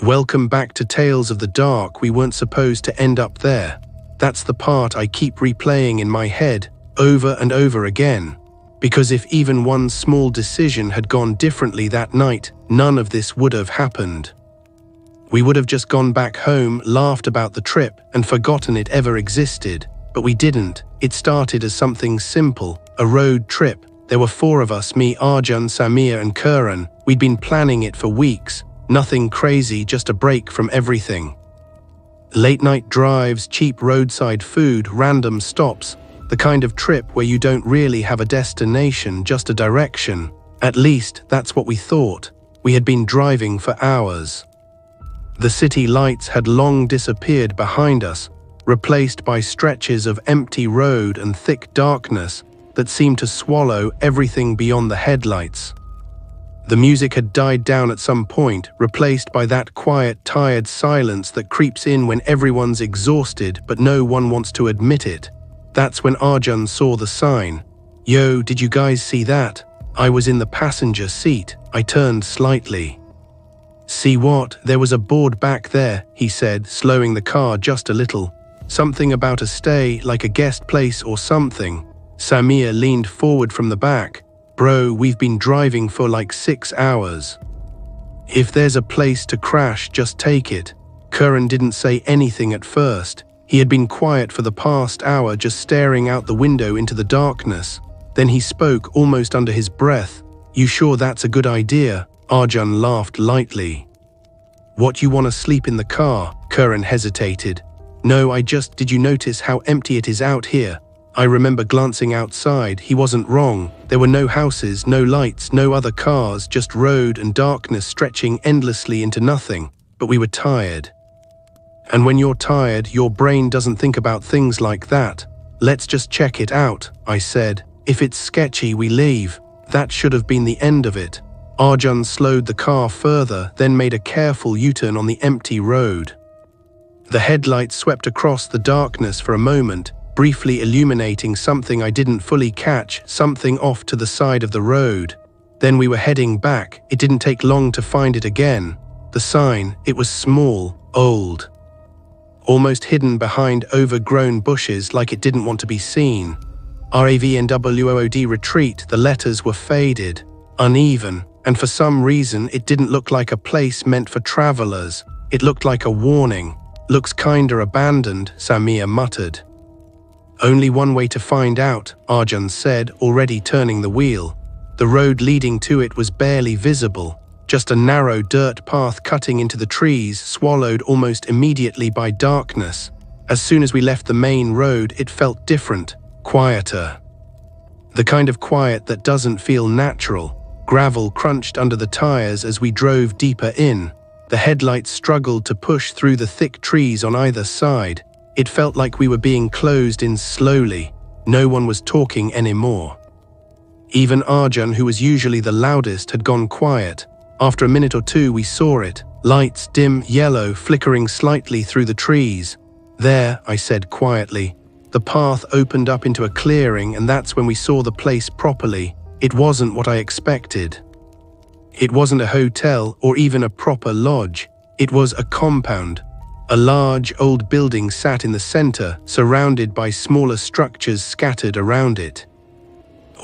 Welcome back to Tales of the Dark. We weren't supposed to end up there. That's the part I keep replaying in my head over and over again. Because if even one small decision had gone differently that night, none of this would have happened. We would have just gone back home, laughed about the trip, and forgotten it ever existed. But we didn't. It started as something simple, a road trip. There were 4 of us, me, Arjun, Samir, and Karan. We'd been planning it for weeks. Nothing crazy, just a break from everything. Late-night drives, cheap roadside food, random stops. The kind of trip where you don't really have a destination, just a direction. At least, that's what we thought. We had been driving for hours. The city lights had long disappeared behind us, replaced by stretches of empty road and thick darkness that seemed to swallow everything beyond the headlights. The music had died down at some point, replaced by that quiet, tired silence that creeps in when everyone's exhausted but no one wants to admit it. That's when Arjun saw the sign. "Yo, did you guys see that?" I was in the passenger seat. I turned slightly. "See what? There was a board back there," he said, slowing the car just a little. "Something about a stay, like a guest place or something." Samir leaned forward from the back. "Bro, we've been driving for like 6 hours. If there's a place to crash, just take it." Karan didn't say anything at first. He had been quiet for the past hour, just staring out the window into the darkness. Then he spoke almost under his breath. "You sure that's a good idea?" Arjun laughed lightly. "What, you want to sleep in the car?" Karan hesitated. "No, did you notice how empty it is out here?" I remember glancing outside. He wasn't wrong. There were no houses, no lights, no other cars, just road and darkness stretching endlessly into nothing. But we were tired. And when you're tired, your brain doesn't think about things like that. "Let's just check it out," I said. "If it's sketchy, we leave." That should have been the end of it. Arjun slowed the car further, then made a careful U-turn on the empty road. The headlights swept across the darkness for a moment, briefly illuminating something I didn't fully catch, something off to the side of the road. Then we were heading back. It didn't take long to find it again. The sign, it was small, old, almost hidden behind overgrown bushes, like it didn't want to be seen. RAVNWOOD retreat. The letters were faded, uneven, and for some reason it didn't look like a place meant for travelers. It looked like a warning. "Looks kinda abandoned," Samir muttered. "Only one way to find out," Arjun said, already turning the wheel. The road leading to it was barely visible, just a narrow dirt path cutting into the trees, swallowed almost immediately by darkness. As soon as we left the main road, it felt different, quieter. The kind of quiet that doesn't feel natural. Gravel crunched under the tires as we drove deeper in. The headlights struggled to push through the thick trees on either side. It felt like we were being closed in slowly. No one was talking anymore. Even Arjun, who was usually the loudest, had gone quiet. After a minute or two, we saw it. Lights, dim yellow, flickering slightly through the trees. "There," I said quietly. The path opened up into a clearing, and that's when we saw the place properly. It wasn't what I expected. It wasn't a hotel or even a proper lodge. It was a compound. A large, old building sat in the center, surrounded by smaller structures scattered around it.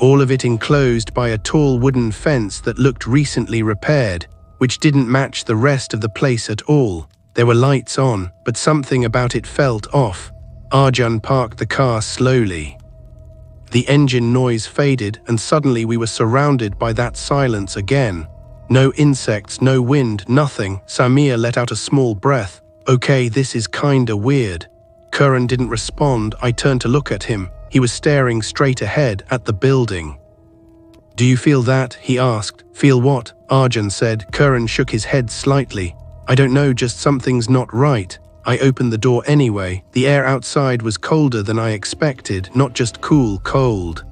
All of it enclosed by a tall wooden fence that looked recently repaired, which didn't match the rest of the place at all. There were lights on, but something about it felt off. Arjun parked the car slowly. The engine noise faded, and suddenly we were surrounded by that silence again. No insects, no wind, nothing. Samir let out a small breath. "Okay, this is kinda weird." Karan didn't respond. I turned to look at him. He was staring straight ahead at the building. "Do you feel that?" he asked. "Feel what?" Arjun said. Karan shook his head slightly. "I don't know, just something's not right." I opened the door anyway. The air outside was colder than I expected, not just cool, cold.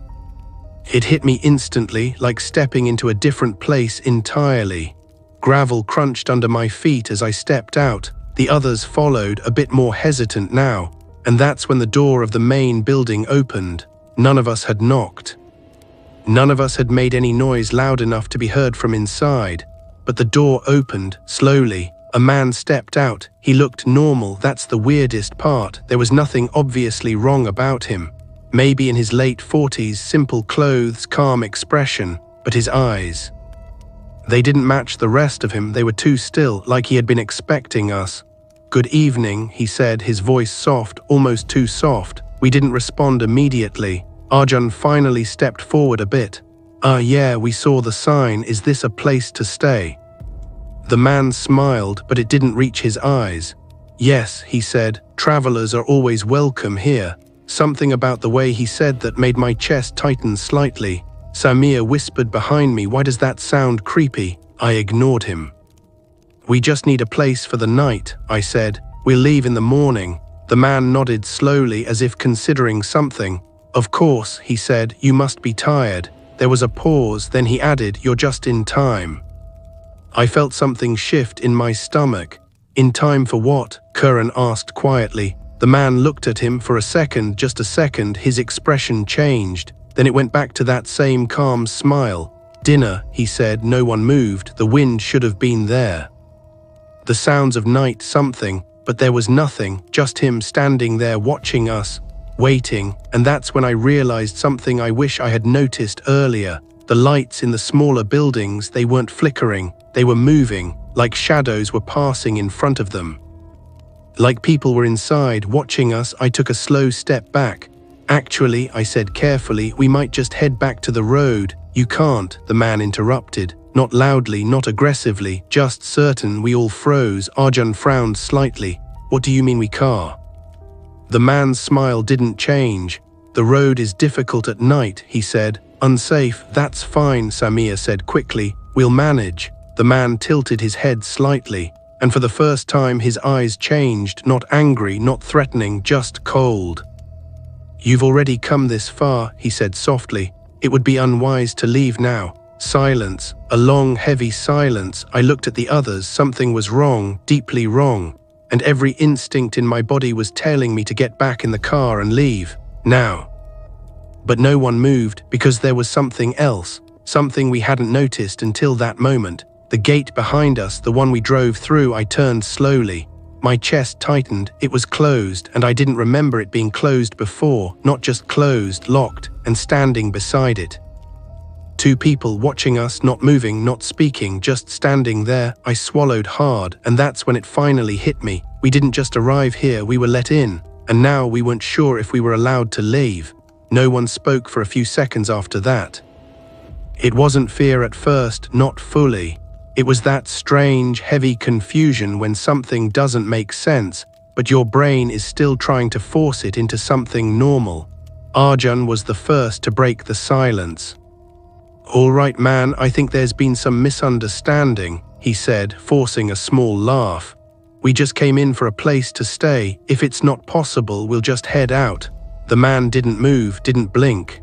It hit me instantly, like stepping into a different place entirely. Gravel crunched under my feet as I stepped out. The others followed, a bit more hesitant now, and that's when the door of the main building opened. None of us had knocked. None of us had made any noise loud enough to be heard from inside, but the door opened, slowly, A man stepped out. He looked normal. That's the weirdest part. There was nothing obviously wrong about him. Maybe in his late 40s, simple clothes, calm expression, but his eyes. They didn't match the rest of him. They were too still, like he had been expecting us. "Good evening," he said, his voice soft, almost too soft. We didn't respond immediately. Arjun finally stepped forward a bit. Yeah, we saw the sign. Is this a place to stay?" The man smiled, but it didn't reach his eyes. "Yes," he said, "travelers are always welcome here." Something about the way he said that made my chest tighten slightly. Samir whispered behind me, "Why does that sound creepy?" I ignored him. "We just need a place for the night," I said. "We'll leave in the morning." The man nodded slowly as if considering something. "Of course," he said, "you must be tired." There was a pause, then he added, "You're just in time." I felt something shift in my stomach. "In time for what?" Curran asked quietly. The man looked at him for a second, just a second. His expression changed. Then it went back to that same calm smile. "Dinner," he said. No one moved. The wind should have been there. The sounds of night, something, but there was nothing, just him standing there watching us, waiting. And that's when I realized something I wish I had noticed earlier. The lights in the smaller buildings, they weren't flickering. They were moving, like shadows were passing in front of them. Like people were inside, watching us. I took a slow step back. "Actually," I said carefully, "we might just head back to the road." "You can't," the man interrupted. Not loudly, not aggressively, just certain. We all froze. Arjun frowned slightly. "What do you mean we can't?" The man's smile didn't change. "The road is difficult at night," he said. "Unsafe." "That's fine," Samir said quickly. "We'll manage." The man tilted his head slightly, and for the first time his eyes changed, not angry, not threatening, just cold. "You've already come this far," he said softly. "It would be unwise to leave now." Silence, a long, heavy silence. I looked at the others. Something was wrong, deeply wrong, and every instinct in my body was telling me to get back in the car and leave, now. But no one moved, because there was something else, something we hadn't noticed until that moment. The gate behind us, the one we drove through. I turned slowly. My chest tightened. It was closed, and I didn't remember it being closed before. Not just closed, locked, and standing beside it. Two people watching us, not moving, not speaking, just standing there. I swallowed hard, and that's when it finally hit me. We didn't just arrive here, we were let in, and now we weren't sure if we were allowed to leave. No one spoke for a few seconds after that. It wasn't fear at first, not fully. It was that strange, heavy confusion when something doesn't make sense, but your brain is still trying to force it into something normal. Arjun was the first to break the silence. "All right, man, I think there's been some misunderstanding," he said, forcing a small laugh. "We just came in for a place to stay. If it's not possible, we'll just head out." The man didn't move, didn't blink.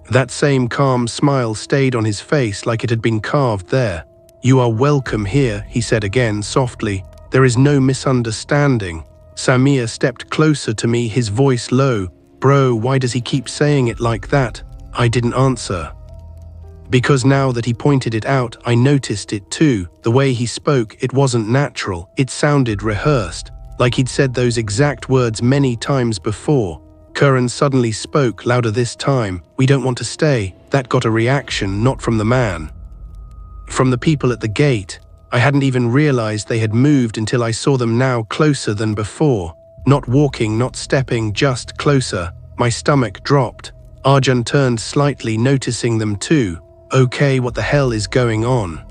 That same calm smile stayed on his face like it had been carved there. "You are welcome here," he said again softly. "There is no misunderstanding." Samir stepped closer to me, his voice low. "Bro, why does he keep saying it like that?" I didn't answer. Because now that he pointed it out, I noticed it too. The way he spoke, it wasn't natural. It sounded rehearsed, like he'd said those exact words many times before. Curran suddenly spoke, louder this time. "We don't want to stay." That got a reaction, not from the man. From the people at the gate. I hadn't even realized they had moved until I saw them now, closer than before. Not walking, not stepping, just closer. My stomach dropped. Arjun turned slightly, noticing them too. "Okay, what the hell is going on?"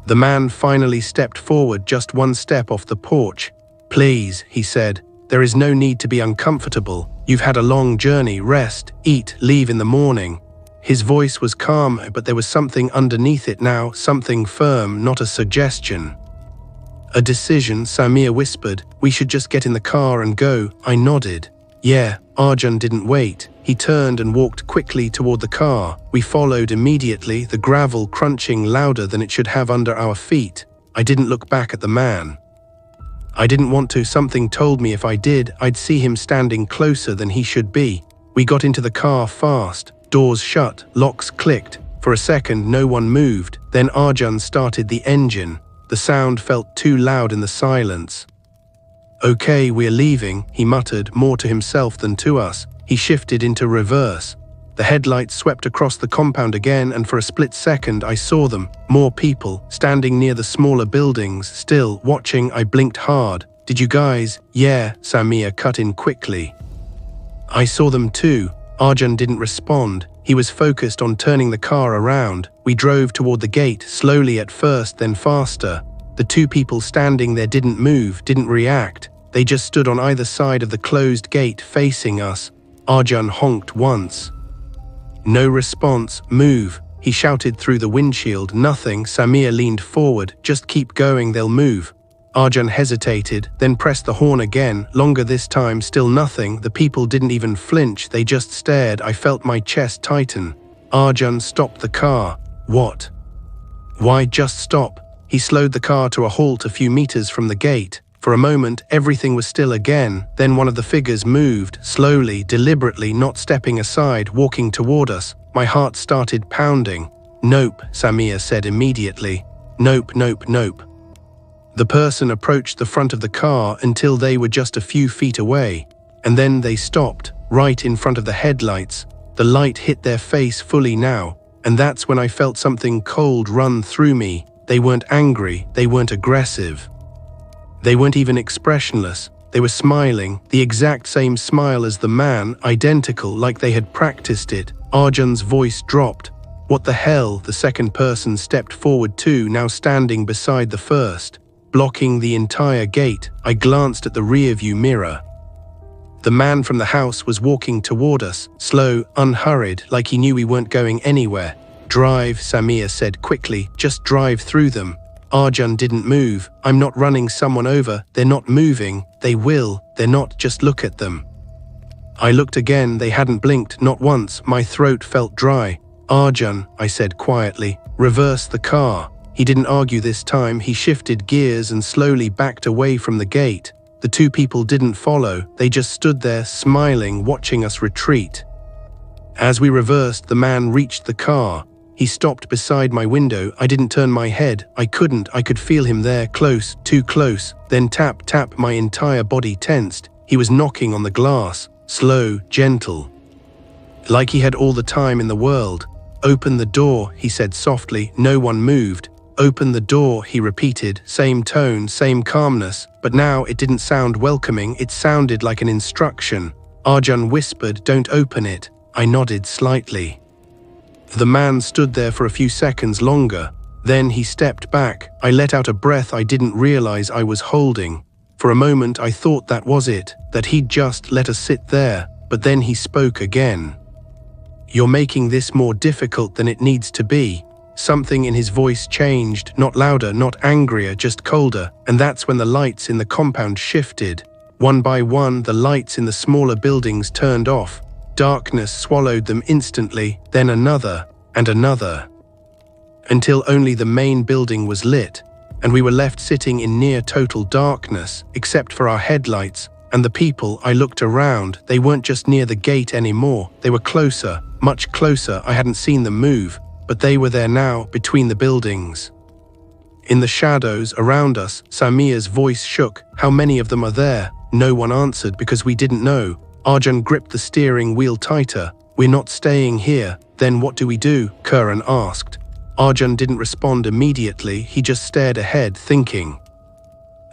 The man finally stepped forward, just one step off the porch. "Please," he said, "there is no need to be uncomfortable. You've had a long journey. Rest, eat, leave in the morning." His voice was calm, but there was something underneath it now, something firm, not a suggestion. "A decision," Samir whispered. "We should just get in the car and go." I nodded. "Yeah." Arjun didn't wait. He turned and walked quickly toward the car. We followed immediately, the gravel crunching louder than it should have under our feet. I didn't look back at the man. I didn't want to. Something told me if I did, I'd see him standing closer than he should be. We got into the car fast. Doors shut, locks clicked. For a second, no one moved. Then Arjun started the engine. The The sound felt too loud in the silence. "Okay, we're leaving," he muttered, more to himself than to us. He shifted into reverse. The headlights swept across the compound again, and for a split second I saw them. More people, standing near the smaller buildings, still watching. I blinked hard. "Did you guys?" "Yeah," Samir cut in quickly. "I saw them too." Arjun didn't respond. He was focused on turning the car around. We drove toward the gate, slowly at first, then faster. The two people standing there didn't move, didn't react. They just stood on either side of the closed gate, facing us. Arjun honked once. No response. "Move," he shouted through the windshield. "Nothing." Samir leaned forward. "Just keep going, they'll move." Arjun hesitated, then pressed the horn again, longer this time. Still nothing. The people didn't even flinch, they just stared. I felt my chest tighten. Arjun stopped the car. "What?" "Why just stop?" He slowed the car to a halt a few meters from the gate. For a moment, everything was still again. Then one of the figures moved, slowly, deliberately, not stepping aside, walking toward us. My heart started pounding. "Nope," Samir said immediately. "Nope, nope, nope." The person approached the front of the car until they were just a few feet away. And then they stopped, right in front of the headlights. The light hit their face fully now. And that's when I felt something cold run through me. They weren't angry, they weren't aggressive. They weren't even expressionless. They were smiling, the exact same smile as the man, identical, like they had practiced it. Arjun's voice dropped. "What the hell?" The second person stepped forward too, now standing beside the first, blocking the entire gate. I glanced at the rearview mirror. The man from the house was walking toward us, slow, unhurried, like he knew we weren't going anywhere. "Drive," Samir said quickly, "just drive through them." Arjun didn't move. "I'm not running someone over. They're not moving. They will. They're not. Just look at them." I looked again. They hadn't blinked, not once. My throat felt dry. "Arjun," I said quietly, "reverse the car." He didn't argue this time. He shifted gears and slowly backed away from the gate. The two people didn't follow. They just stood there, smiling, watching us retreat. As we reversed, the man reached the car. He stopped beside my window. I didn't turn my head. I couldn't. I could feel him there, close, too close. Then tap, tap, my entire body tensed. He was knocking on the glass, slow, gentle. Like he had all the time in the world. "Open the door," he said softly. No one moved. "Open the door," he repeated, same tone, same calmness, but now it didn't sound welcoming, it sounded like an instruction. Arjun whispered, "Don't open it." I nodded slightly. The man stood there for a few seconds longer. Then he stepped back. I let out a breath I didn't realize I was holding. For a moment I thought that was it, that he'd just let us sit there, but then he spoke again. "You're making this more difficult than it needs to be." Something in his voice changed, not louder, not angrier, just colder, and that's when the lights in the compound shifted. One by one, the lights in the smaller buildings turned off. Darkness swallowed them instantly, then another, and another. Until only the main building was lit, and we were left sitting in near total darkness, except for our headlights, and the people. I looked around. They weren't just near the gate anymore. They were closer, much closer. I hadn't seen them move, but they were there now, between the buildings. In the shadows around us, Samir's voice shook. "How many of them are there?" No one answered because we didn't know. Arjun gripped the steering wheel tighter. "We're not staying here." "Then what do we do?" Karan asked. Arjun didn't respond immediately. He just stared ahead, thinking.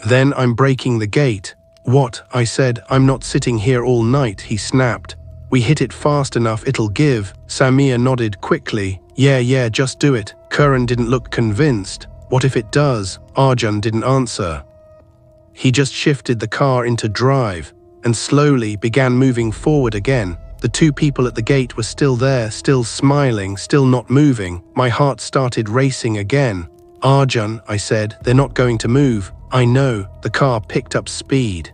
"Then I'm breaking the gate." "What?" I said. "I'm not sitting here all night," he snapped. "We hit it fast enough, it'll give." Samir nodded quickly. Yeah, just do it." Karan didn't look convinced. "What if it does?" Arjun didn't answer. He just shifted the car into drive and slowly began moving forward again. The two people at the gate were still there, still smiling, still not moving. My heart started racing again. "Arjun," I said, "they're not going to move." "I know." The car picked up speed.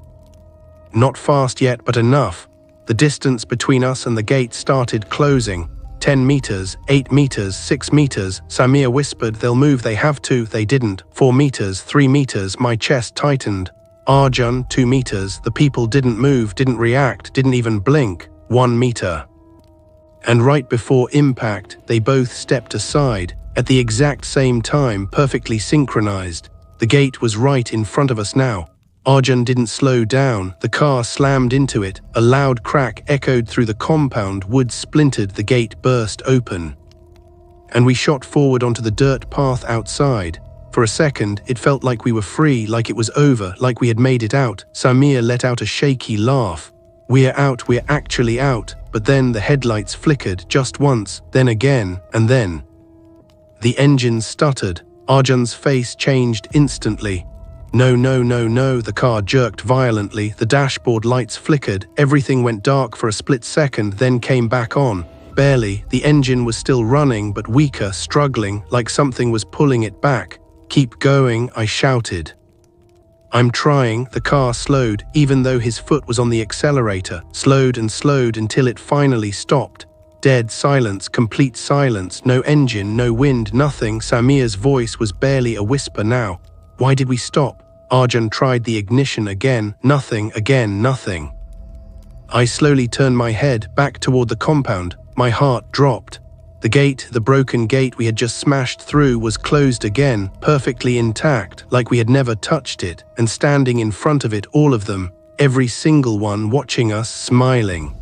Not fast yet, but enough. The distance between us and the gate started closing. 10 meters, 8 meters, 6 meters. Samir whispered, "They'll move, they have to." They didn't. 4 meters, 3 meters, my chest tightened. Arjun, 2 meters. The people didn't move, didn't react, didn't even blink. 1 meter. And right before impact, they both stepped aside, at the exact same time, perfectly synchronized. The gate was right in front of us now. Arjun didn't slow down. The car slammed into it. A loud crack echoed through the compound. Wood splintered. The gate burst open. And we shot forward onto the dirt path outside. For a second, it felt like we were free, like it was over, like we had made it out. Samir let out a shaky laugh. We're out, we're actually out. But then the headlights flickered just once, then again, and then. The engine stuttered. Arjun's face changed instantly. No, no, no, no, the car jerked violently. The dashboard lights flickered. Everything went dark for a split second, then came back on. Barely. The engine was still running, but weaker, struggling, like something was pulling it back. Keep going, I shouted. I'm trying. The car slowed, even though his foot was on the accelerator. Slowed and slowed until it finally stopped. Dead silence, complete silence, no engine, no wind, nothing. Samir's voice was barely a whisper now. Why did we stop? Arjun tried the ignition again. Nothing, again, nothing. I slowly turned my head back toward the compound. My heart dropped. The gate, the broken gate we had just smashed through, was closed again, perfectly intact, like we had never touched it, and standing in front of it, all of them, every single one watching us, smiling.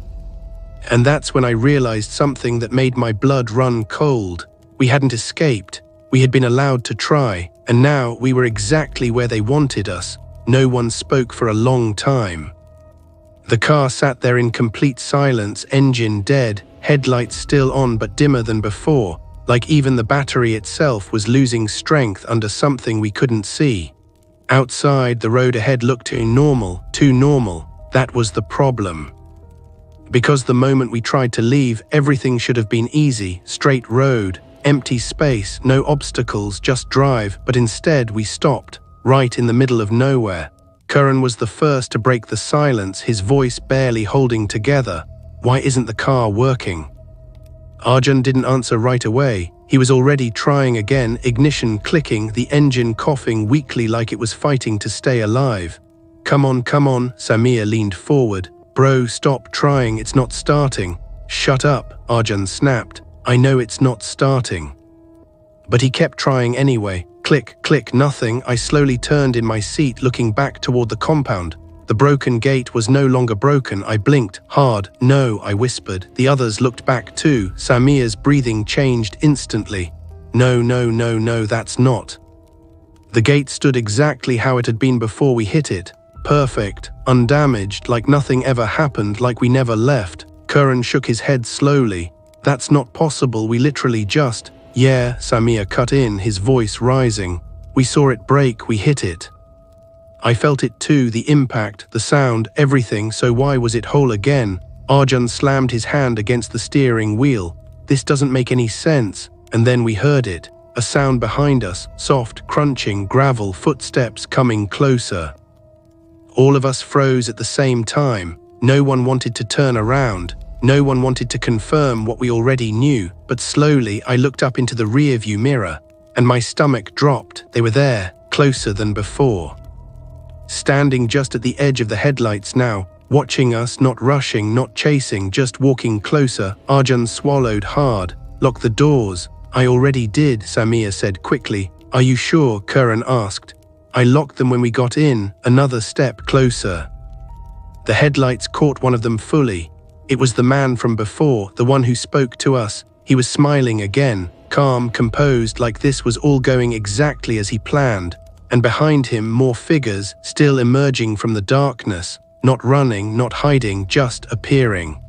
And that's when I realized something that made my blood run cold. We hadn't escaped. We had been allowed to try, and now we were exactly where they wanted us. No one spoke for a long time. The car sat there in complete silence, engine dead, headlights still on but dimmer than before, like even the battery itself was losing strength under something we couldn't see. Outside, the road ahead looked too normal. That was the problem. Because the moment we tried to leave, everything should have been easy, straight road, empty space, no obstacles, just drive, but instead we stopped, right in the middle of nowhere. Karan was the first to break the silence, his voice barely holding together. Why isn't the car working? Arjun didn't answer right away. He was already trying again, ignition clicking, the engine coughing weakly like it was fighting to stay alive. Come on, Samir leaned forward. Bro, stop trying, it's not starting. Shut up, Arjun snapped. I know it's not starting. But he kept trying anyway. Click, click, nothing. I slowly turned in my seat, looking back toward the compound. The broken gate was no longer broken. I blinked hard. No, I whispered. The others looked back too. Samir's breathing changed instantly. No, that's not. The gate stood exactly how it had been before we hit it. Perfect, undamaged, like nothing ever happened, like we never left. Karan shook his head slowly. That's not possible, we literally just… Yeah, Samir cut in, his voice rising. We saw it break, we hit it. I felt it too, the impact, the sound, everything, so why was it whole again? Arjun slammed his hand against the steering wheel. This doesn't make any sense. And then we heard it. A sound behind us, soft, crunching, gravel, footsteps coming closer. All of us froze at the same time. No one wanted to turn around. No one wanted to confirm what we already knew. But slowly, I looked up into the rearview mirror, and my stomach dropped. They were there, closer than before. Standing just at the edge of the headlights now, watching us, not rushing, not chasing, just walking closer. Arjun swallowed hard. Lock the doors. I already did, Samir said quickly. Are you sure? Karan asked. I locked them when we got in. Another step closer. The headlights caught one of them fully. It was the man from before, the one who spoke to us. He was smiling again, calm, composed, like this was all going exactly as he planned. And behind him, more figures, still emerging from the darkness, not running, not hiding, just appearing.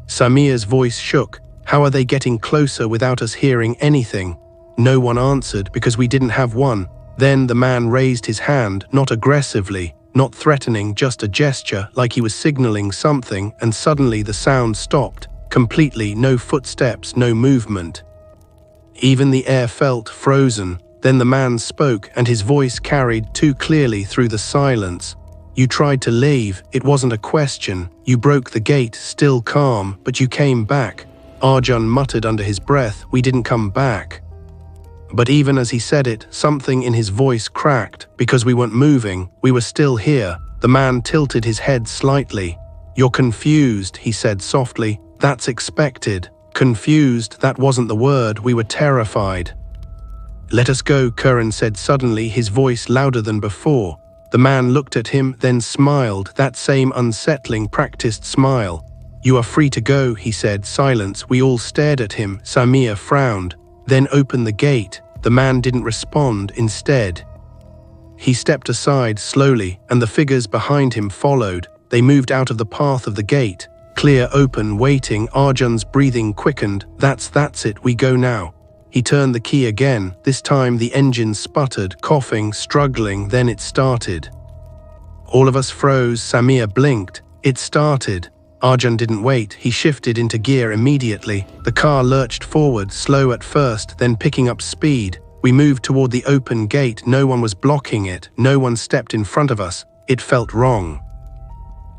Samir's voice shook. How are they getting closer without us hearing anything? No one answered because we didn't have one. Then the man raised his hand, not aggressively, not threatening, just a gesture, like he was signaling something, and suddenly the sound stopped. Completely, no footsteps, no movement. Even the air felt frozen. Then the man spoke, and his voice carried too clearly through the silence. You tried to leave, it wasn't a question. You broke the gate, still calm, but you came back. Arjun muttered under his breath, we didn't come back. But even as he said it, something in his voice cracked. Because we weren't moving, we were still here. The man tilted his head slightly. You're confused, he said softly. That's expected. Confused, that wasn't the word, we were terrified. "Let us go," Curran said suddenly, his voice louder than before. The man looked at him, then smiled, that same unsettling, practiced smile. "You are free to go," he said. Silence. We all stared at him. Samir frowned. "Then open the gate." The man didn't respond. Instead, he stepped aside slowly, and the figures behind him followed. They moved out of the path of the gate. Clear, open, waiting. Arjun's breathing quickened. That's it, we go now." He turned the key again. This time the engine sputtered, coughing, struggling, then it started. All of us froze. Samir blinked. It started. Arjun didn't wait. He shifted into gear immediately. The car lurched forward, slow at first, then picking up speed. We moved toward the open gate. No one was blocking it. No one stepped in front of us. It felt wrong.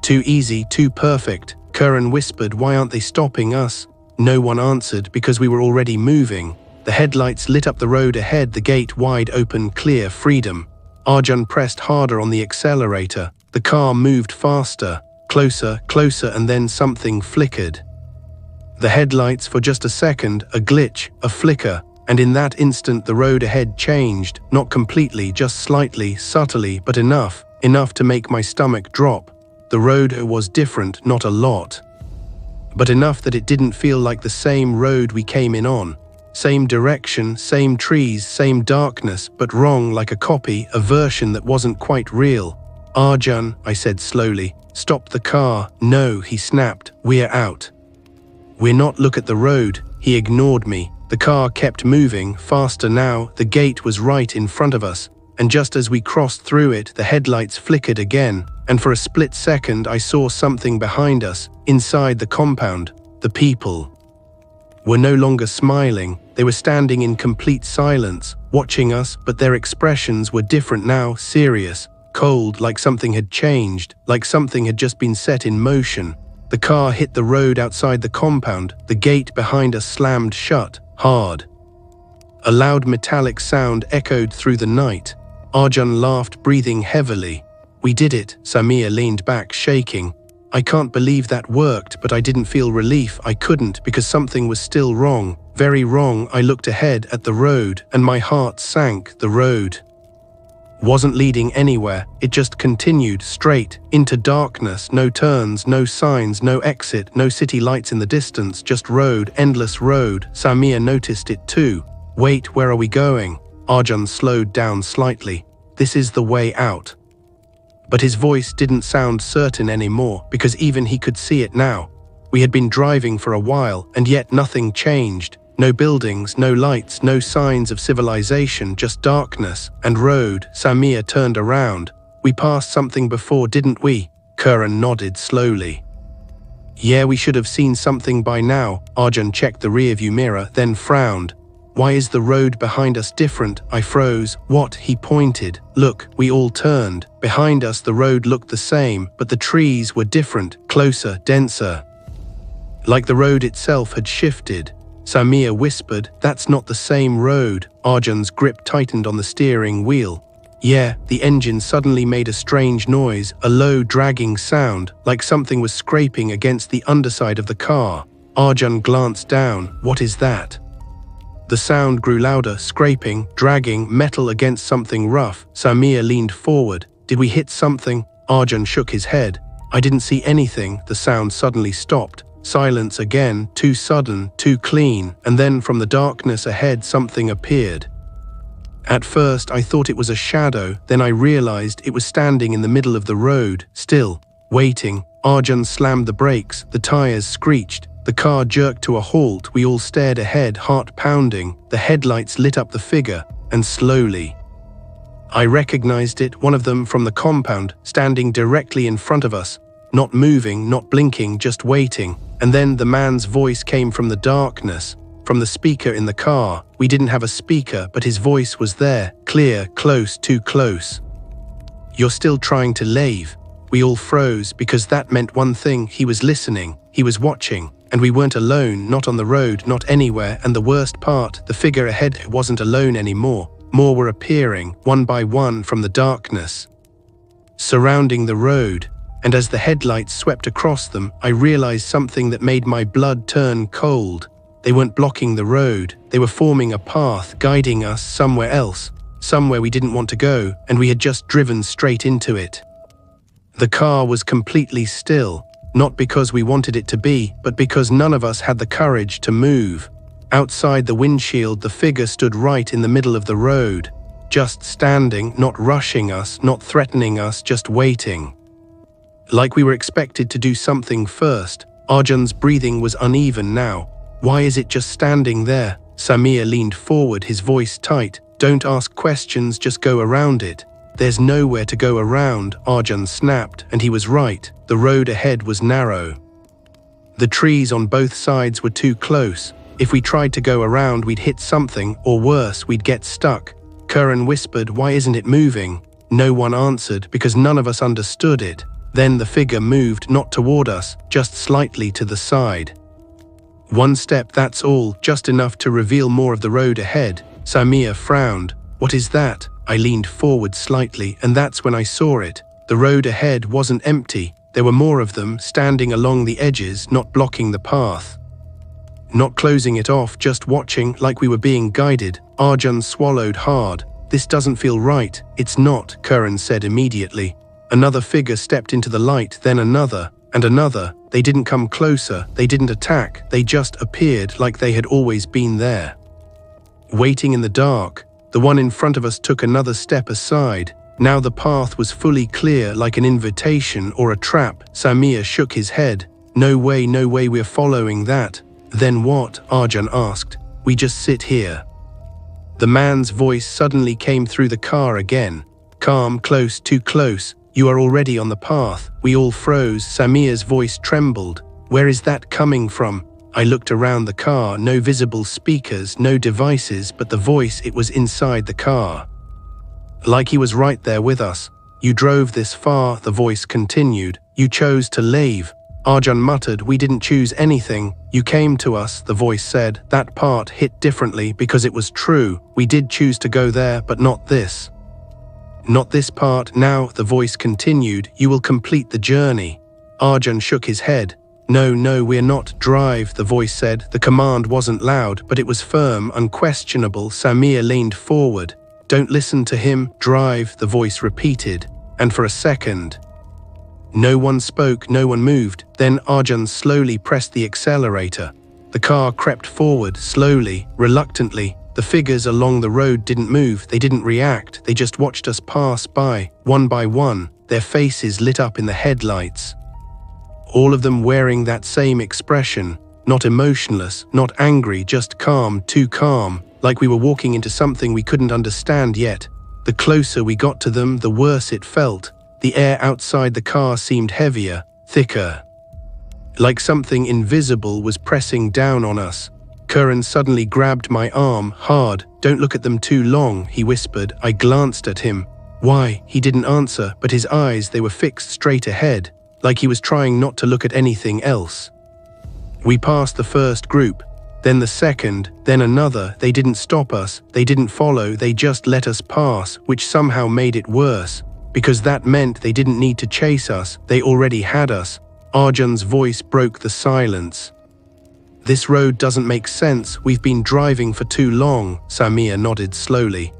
Too easy, too perfect. Curran whispered, "Why aren't they stopping us?" No one answered, because we were already moving. The headlights lit up the road ahead, the gate wide open, clear, freedom. Arjun pressed harder on the accelerator. The car moved faster. Closer, closer, and then something flickered. The headlights for just a second, a glitch, a flicker, and in that instant the road ahead changed, not completely, just slightly, subtly, but enough to make my stomach drop. The road was different, not a lot, but enough that it didn't feel like the same road we came in on. Same direction, same trees, same darkness, but wrong, like a copy, a version that wasn't quite real. "Arjun," I said slowly, "stop the car." "No," he snapped, "we're out." "We're not. Look at the road." He ignored me. The car kept moving, faster now. The gate was right in front of us, and just as we crossed through it, the headlights flickered again, and for a split second I saw something behind us, inside the compound. The people were no longer smiling. They were standing in complete silence, watching us, but their expressions were different now, serious, cold, like something had changed, like something had just been set in motion. The car hit the road outside the compound. The gate behind us slammed shut, hard. A loud metallic sound echoed through the night. Arjun laughed, breathing heavily. "We did it." Samir leaned back, shaking. "I can't believe that worked," but I didn't feel relief. I couldn't, because something was still wrong, very wrong. I looked ahead at the road, and my heart sank. The road wasn't leading anywhere. It just continued straight into darkness. No turns, no signs, no exit, no city lights in the distance, just road, endless road. Samir noticed it too. "Wait, where are we going?" Arjun slowed down slightly. "This is the way out." But his voice didn't sound certain anymore, because even he could see it now. We had been driving for a while, and yet nothing changed. No buildings, no lights, no signs of civilization, just darkness and road. Samir turned around. "We passed something before, didn't we?" Curran nodded slowly. "Yeah, we should have seen something by now." Arjun checked the rearview mirror, then frowned. "Why is the road behind us different?" I froze. "What?" He pointed. "Look." We all turned. Behind us the road looked the same, but the trees were different, closer, denser. Like the road itself had shifted. Samir whispered, "That's not the same road." Arjun's grip tightened on the steering wheel. "Yeah." The engine suddenly made a strange noise, a low, dragging sound, like something was scraping against the underside of the car. Arjun glanced down. "What is that?" The sound grew louder, scraping, dragging, metal against something rough. Samir leaned forward. "Did we hit something?" Arjun shook his head. "I didn't see anything." The sound suddenly stopped. Silence again, too sudden, too clean, and then from the darkness ahead something appeared. At first I thought it was a shadow, then I realized it was standing in the middle of the road, still, waiting. Arjun slammed the brakes, the tires screeched, the car jerked to a halt. We all stared ahead, heart pounding. The headlights lit up the figure, and slowly I recognized it, one of them from the compound, standing directly in front of us. Not moving, not blinking, just waiting. And then the man's voice came from the darkness, from the speaker in the car. We didn't have a speaker, but his voice was there, clear, close, too close. "You're still trying to leave." We all froze, because that meant one thing: he was listening, he was watching, and we weren't alone, not on the road, not anywhere. And the worst part, the figure ahead wasn't alone anymore. More were appearing, one by one, from the darkness, surrounding the road. And as the headlights swept across them, I realized something that made my blood turn cold. They weren't blocking the road, they were forming a path, guiding us somewhere else, somewhere we didn't want to go, and we had just driven straight into it. The car was completely still, not because we wanted it to be, but because none of us had the courage to move. Outside the windshield, the figure stood right in the middle of the road, just standing, not rushing us, not threatening us, just waiting. Like we were expected to do something first. Arjun's breathing was uneven now. Why is it just standing there? Samir leaned forward, his voice tight. Don't ask questions, just go around it. There's nowhere to go around, Arjun snapped, and he was right. The road ahead was narrow. The trees on both sides were too close. If we tried to go around, we'd hit something, or worse, we'd get stuck. Karan whispered, "Why isn't it moving?" No one answered, because none of us understood it. Then the figure moved, not toward us, just slightly to the side. One step, that's all, just enough to reveal more of the road ahead. Samir frowned. "What is that?" I leaned forward slightly, and that's when I saw it. The road ahead wasn't empty. There were more of them, standing along the edges, not blocking the path. Not closing it off, just watching, like we were being guided. Arjun swallowed hard. "This doesn't feel right." "It's not," Karan said immediately. Another figure stepped into the light, then another, and another. They didn't come closer, they didn't attack, they just appeared like they had always been there. Waiting in the dark, the one in front of us took another step aside. Now the path was fully clear, like an invitation or a trap. Samir shook his head. No way, we're following that." "Then what?" Arjun asked. "We just sit here." The man's voice suddenly came through the car again. Calm, close, too close. "You are already on the path." We all froze. Samir's voice trembled. "Where is that coming from?" I looked around the car, no visible speakers, no devices, but the voice, it was inside the car. Like he was right there with us. "You drove this far," the voice continued. "You chose to leave." Arjun muttered, "We didn't choose anything. You came to us," the voice said. That part hit differently because it was true. We did choose to go there, but not this. "Not this part." "Now," the voice continued, "you will complete the journey." Arjun shook his head. No, we're not." "Drive," the voice said. The command wasn't loud, but it was firm, unquestionable. Samir leaned forward. "Don't listen to him." "Drive," the voice repeated. And for a second, no one spoke, no one moved. Then Arjun slowly pressed the accelerator. The car crept forward, slowly, reluctantly. The figures along the road didn't move, they didn't react, they just watched us pass by, one by one, their faces lit up in the headlights. All of them wearing that same expression, not emotionless, not angry, just calm, too calm, like we were walking into something we couldn't understand yet. The closer we got to them, the worse it felt. The air outside the car seemed heavier, thicker. Like something invisible was pressing down on us. Karan suddenly grabbed my arm, hard. "Don't look at them too long," he whispered. I glanced at him. "Why?" He didn't answer, but his eyes, they were fixed straight ahead, like he was trying not to look at anything else. We passed the first group, then the second, then another. They didn't stop us, they didn't follow, they just let us pass, which somehow made it worse, because that meant they didn't need to chase us, they already had us. Arjun's voice broke the silence. "This road doesn't make sense, we've been driving for too long." Samir nodded slowly.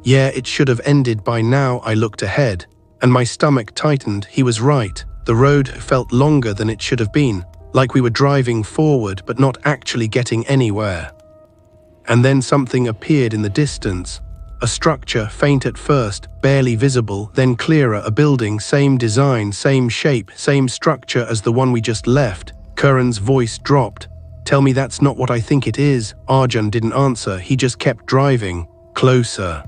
"Yeah, it should have ended by now." I looked ahead, and my stomach tightened. He was right. The road felt longer than it should have been, like we were driving forward but not actually getting anywhere. And then something appeared in the distance. A structure, faint at first, barely visible, then clearer, a building, same design, same shape, same structure as the one we just left. Karan's voice dropped. "Tell me that's not what I think it is." Arjun didn't answer, he just kept driving. Closer.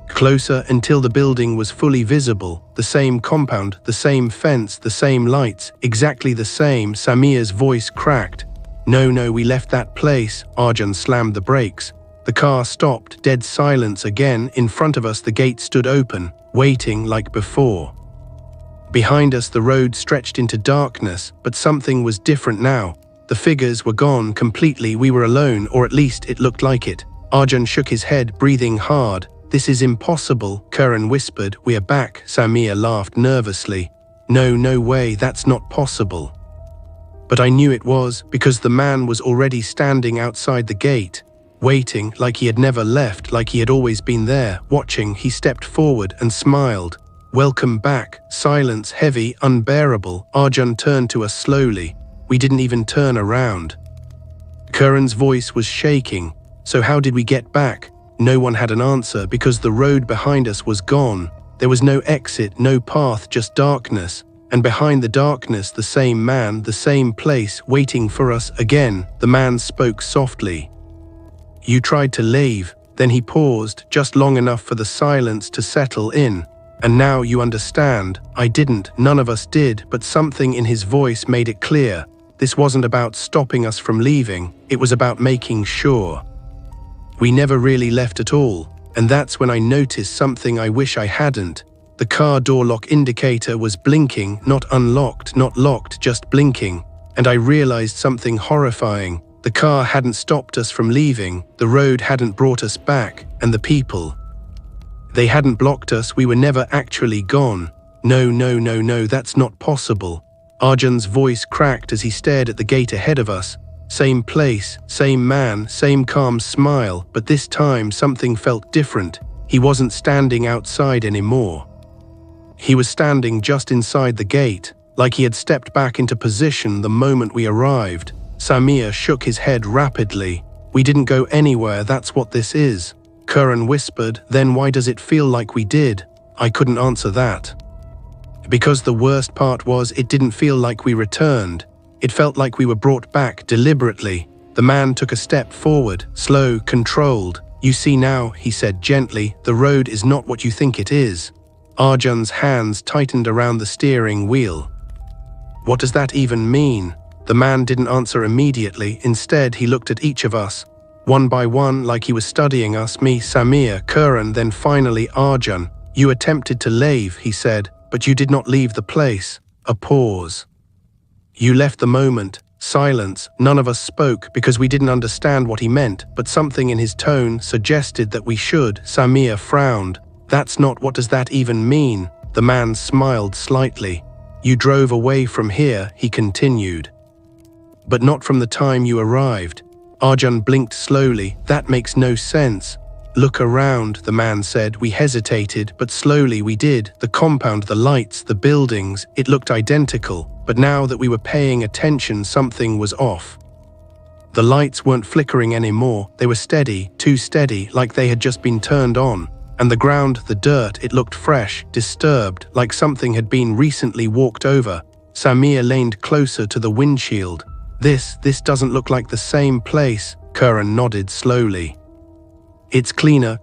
Closer until the building was fully visible. The same compound, the same fence, the same lights, exactly the same. Samir's voice cracked. No, we left that place." Arjun slammed the brakes. The car stopped, dead silence again. In front of us the gate stood open, waiting like before. Behind us the road stretched into darkness, but something was different now. The figures were gone completely, we were alone, or at least it looked like it. Arjun shook his head, breathing hard. "This is impossible," Karan whispered. "We are back." Samir laughed nervously. No way, that's not possible." But I knew it was because the man was already standing outside the gate, waiting like he had never left, like he had always been there, watching. He stepped forward and smiled. "Welcome back." Silence, heavy, unbearable. Arjun turned to us slowly. We didn't even turn around. Karan's voice was shaking. "So how did we get back?" No one had an answer because the road behind us was gone. There was no exit, no path, just darkness. And behind the darkness, the same man, the same place, waiting for us again. The man spoke softly. "You tried to leave." Then he paused, just long enough for the silence to settle in. "And now you understand." I didn't, none of us did, but something in his voice made it clear. This wasn't about stopping us from leaving, it was about making sure. We never really left at all, and that's when I noticed something I wish I hadn't. The car door lock indicator was blinking, not unlocked, not locked, just blinking. And I realized something horrifying. The car hadn't stopped us from leaving, the road hadn't brought us back, and the people. They hadn't blocked us, we were never actually gone. No, that's not possible. Arjun's voice cracked as he stared at the gate ahead of us. Same place, same man, same calm smile, but this time something felt different. He wasn't standing outside anymore. He was standing just inside the gate, like he had stepped back into position the moment we arrived. Samir shook his head rapidly. "We didn't go anywhere, that's what this is." Karan whispered, "Then why does it feel like we did?" I couldn't answer that. Because the worst part was it didn't feel like we returned. It felt like we were brought back deliberately. The man took a step forward, slow, controlled. "You see now," he said gently, "the road is not what you think it is." Arjun's hands tightened around the steering wheel. "What does that even mean?" The man didn't answer immediately. Instead, he looked at each of us, one by one, like he was studying us, me, Samir, Karan, then finally Arjun. "You attempted to leave," he said, "but you did not leave the place." A pause. "You left the moment." Silence. None of us spoke because we didn't understand what he meant, but something in his tone suggested that we should. Samir frowned. "That's not, what does that even mean?" The man smiled slightly. "You drove away from here," he continued. "But not from the time you arrived." Arjun blinked slowly. "That makes no sense." "Look around," the man said. We hesitated, but slowly we did. The compound, the lights, the buildings, it looked identical. But now that we were paying attention, something was off. The lights weren't flickering anymore. They were steady, too steady, like they had just been turned on. And the ground, the dirt, it looked fresh, disturbed, like something had been recently walked over. Samir leaned closer to the windshield. This doesn't look like the same place." Karan nodded slowly. "It's cleaner,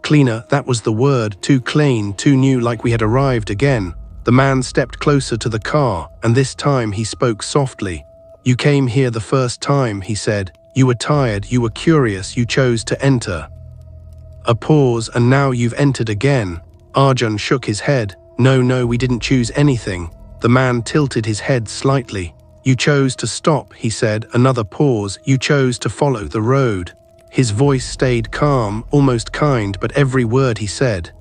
that was the word. Too clean, too new, like we had arrived again." The man stepped closer to the car, and this time he spoke softly. "You came here the first time," he said. "You were tired, you were curious, you chose to enter." A pause, "And now you've entered again." Arjun shook his head. No, we didn't choose anything." The man tilted his head slightly. "You chose to stop," he said. Another pause. "You chose to follow the road." His voice stayed calm, almost kind, but every word he said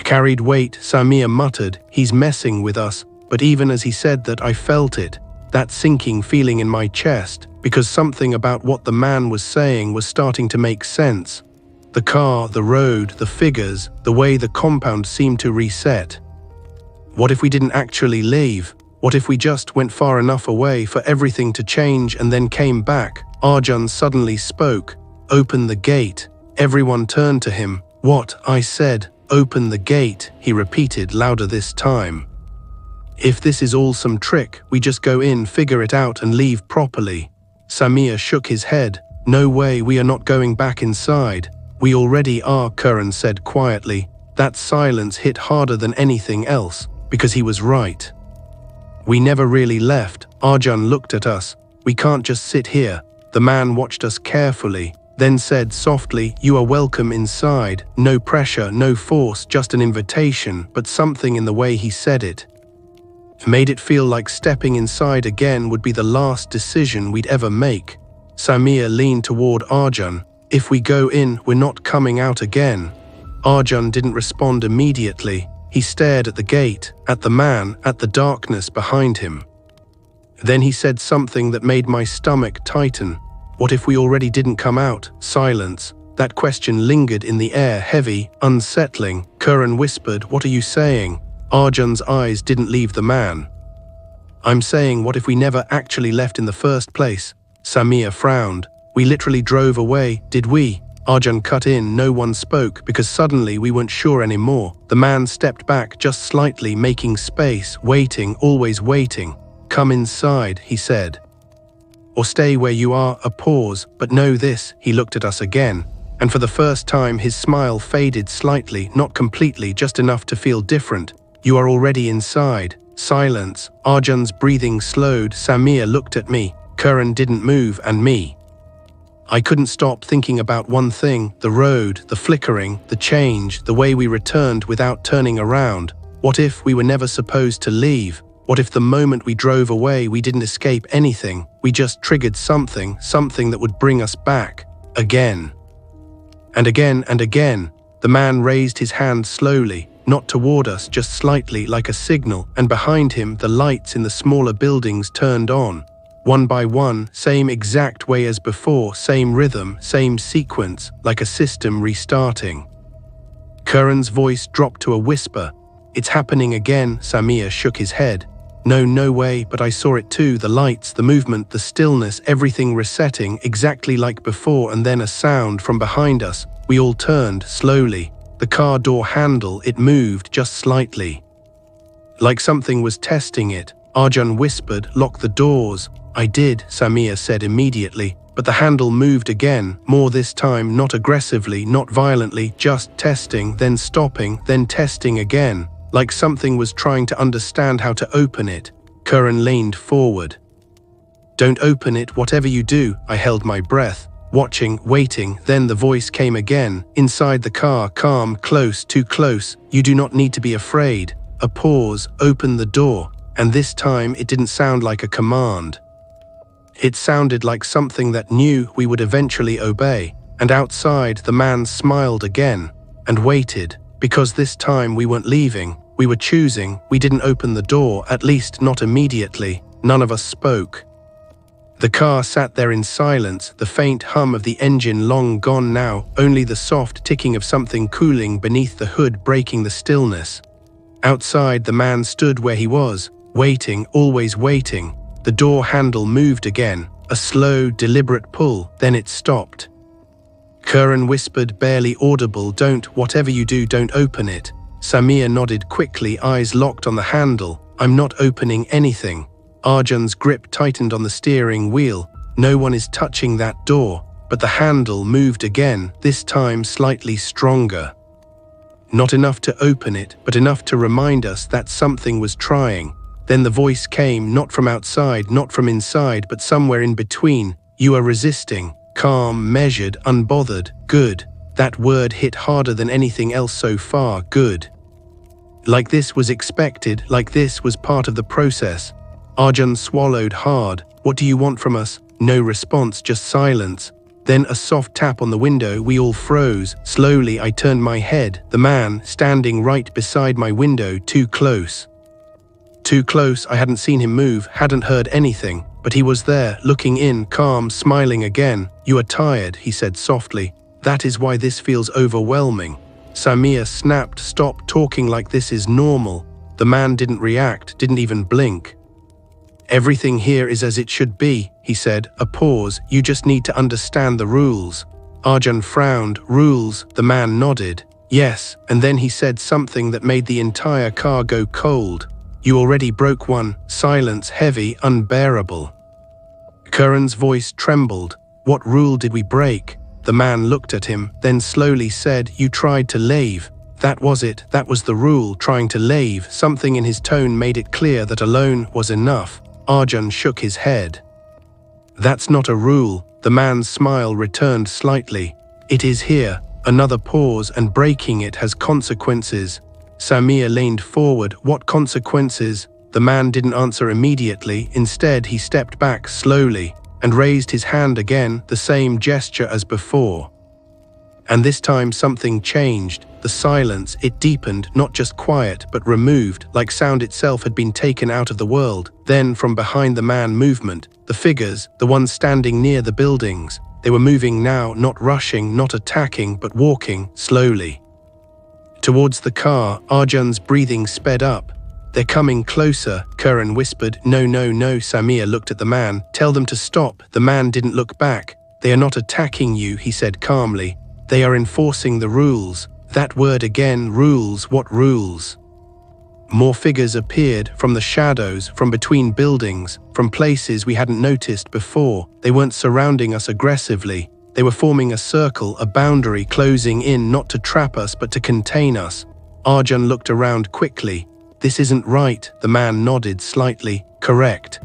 carried weight. Samir muttered, "He's messing with us." But even as he said that, I felt it, that sinking feeling in my chest, because something about what the man was saying was starting to make sense. The car, the road, the figures, the way the compound seemed to reset. What if we didn't actually leave? What if we just went far enough away for everything to change and then came back? Arjun suddenly spoke. "Open the gate." Everyone turned to him. "What?" I said. "Open the gate," he repeated louder this time. "If this is all some trick, we just go in, figure it out and leave properly." Samir shook his head. "No way, we are not going back inside." "We already are," Karan said quietly. That silence hit harder than anything else, because he was right. "We never really left." Arjun looked at us. "We can't just sit here." The man watched us carefully, then said softly, "You are welcome inside." No pressure, no force, just an invitation, but something in the way he said it made it feel like stepping inside again would be the last decision we'd ever make. Samir leaned toward Arjun. "If we go in, we're not coming out again." Arjun didn't respond immediately. He stared at the gate, at the man, at the darkness behind him. Then he said something that made my stomach tighten. What if we already didn't come out? Silence. That question lingered in the air, heavy, unsettling. Karan whispered, "What are you saying?" Arjun's eyes didn't leave the man. "I'm saying, what if we never actually left in the first place?" Samir frowned. "We literally drove away, did we?" Arjun cut in. No one spoke because suddenly we weren't sure anymore. The man stepped back just slightly, making space, waiting, always waiting. "Come inside," he said. "Or stay where you are." A pause. "But know this," he looked at us again. And for the first time his smile faded slightly, not completely, just enough to feel different. "You are already inside." Silence. Arjun's breathing slowed. Samir looked at me. Karan didn't move, and me. I couldn't stop thinking about one thing: the road, the flickering, the change, the way we returned without turning around. What if we were never supposed to leave? What if the moment we drove away we didn't escape anything? We just triggered something that would bring us back. Again. And again and again. The man raised his hand slowly, not toward us, just slightly, like a signal, and behind him the lights in the smaller buildings turned on. One by one, same exact way as before, same rhythm, same sequence, like a system restarting. Karan's voice dropped to a whisper. "It's happening again." Samir shook his head. No way, but I saw it too. The lights, the movement, the stillness, everything resetting exactly like before, and then a sound from behind us. We all turned, slowly. The car door handle, it moved just slightly. Like something was testing it. Arjun whispered, "Lock the doors." "I did," Samir said immediately, but the handle moved again, more this time, not aggressively, not violently, just testing, then stopping, then testing again, like something was trying to understand how to open it. Karan leaned forward. "Don't open it, whatever you do." I held my breath, watching, waiting. Then the voice came again, inside the car, calm, close, too close. "You do not need to be afraid." A pause. "Open the door." And this time it didn't sound like a command. It sounded like something that knew we would eventually obey. And outside, the man smiled again and waited, because this time we weren't leaving. We were choosing. We didn't open the door, at least not immediately. None of us spoke. The car sat there in silence, the faint hum of the engine long gone now, only the soft ticking of something cooling beneath the hood breaking the stillness. Outside, the man stood where he was, waiting, always waiting. The door handle moved again, a slow, deliberate pull, then it stopped. Karan whispered, barely audible, "Whatever you do, don't open it." Samir nodded quickly, eyes locked on the handle. "I'm not opening anything." Arjun's grip tightened on the steering wheel. "No one is touching that door." But the handle moved again, this time slightly stronger. Not enough to open it, but enough to remind us that something was trying. Then the voice came, not from outside, not from inside, but somewhere in between. "You are resisting." Calm, measured, unbothered. "Good." That word hit harder than anything else so far. Good. Like this was expected, like this was part of the process. Arjun swallowed hard. "What do you want from us?" No response, just silence. Then a soft tap on the window. We all froze. Slowly I turned my head. The man, standing right beside my window, too close. Too close. I hadn't seen him move, hadn't heard anything, but he was there, looking in, calm, smiling again. "You are tired," he said softly. "That is why this feels overwhelming." Samir snapped, "Stop talking like this is normal." The man didn't react, didn't even blink. "Everything here is as it should be," he said. A pause. "You just need to understand the rules." Arjun frowned. "Rules?" The man nodded. "Yes," and then he said something that made the entire car go cold. "You already broke one." Silence, heavy, unbearable. Karan's voice trembled. "What rule did we break?" The man looked at him, then slowly said, "You tried to leave." That was it, that was the rule, trying to leave. Something in his tone made it clear that alone was enough. Arjun shook his head. "That's not a rule." The man's smile returned slightly. "It is here." Another pause, "and breaking it has consequences." Samir leaned forward. "What consequences?" The man didn't answer immediately. Instead, he stepped back slowly and raised his hand again, the same gesture as before. And this time something changed. The silence, it deepened, not just quiet, but removed, like sound itself had been taken out of the world. Then, from behind the man movement, the figures, the ones standing near the buildings, they were moving now, not rushing, not attacking, but walking, slowly. Towards the car, Arjun's breathing sped up. "They're coming closer," Karan whispered. "No, no, no," Samir looked at the man. "Tell them to stop." The man didn't look back. "They are not attacking you," he said calmly. "They are enforcing the rules." That word again, rules. What rules? More figures appeared, from the shadows, from between buildings, from places we hadn't noticed before. They weren't surrounding us aggressively. They were forming a circle, a boundary, closing in, not to trap us, but to contain us. Arjun looked around quickly. "This isn't right," the man nodded slightly. "Correct."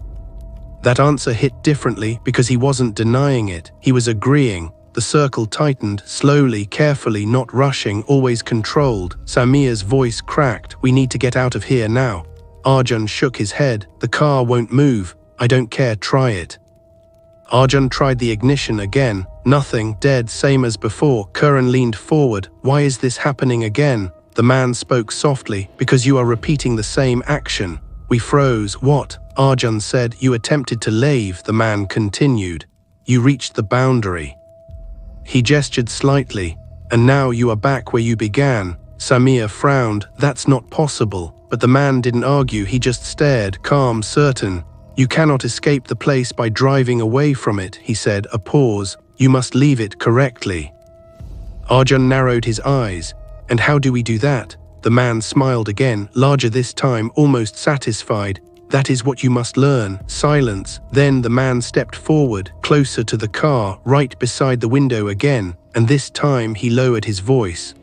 That answer hit differently because he wasn't denying it. He was agreeing. The circle tightened, slowly, carefully, not rushing, always controlled. Samir's voice cracked. "We need to get out of here now." Arjun shook his head. "The car won't move. I don't care, try it." Arjun tried the ignition again. Nothing, dead, same as before. Karan leaned forward. "Why is this happening again?" The man spoke softly. "Because you are repeating the same action." We froze. "What?" Arjun said. "You attempted to leave," the man continued. "You reached the boundary." He gestured slightly. "And now you are back where you began." Samir frowned. "That's not possible." But the man didn't argue, he just stared, calm, certain. "You cannot escape the place by driving away from it," he said, a pause. "You must leave it correctly." Arjun narrowed his eyes. "And how do we do that?" The man smiled again, larger this time, almost satisfied. "That is what you must learn." Silence. Then the man stepped forward, closer to the car, right beside the window again, and this time he lowered his voice.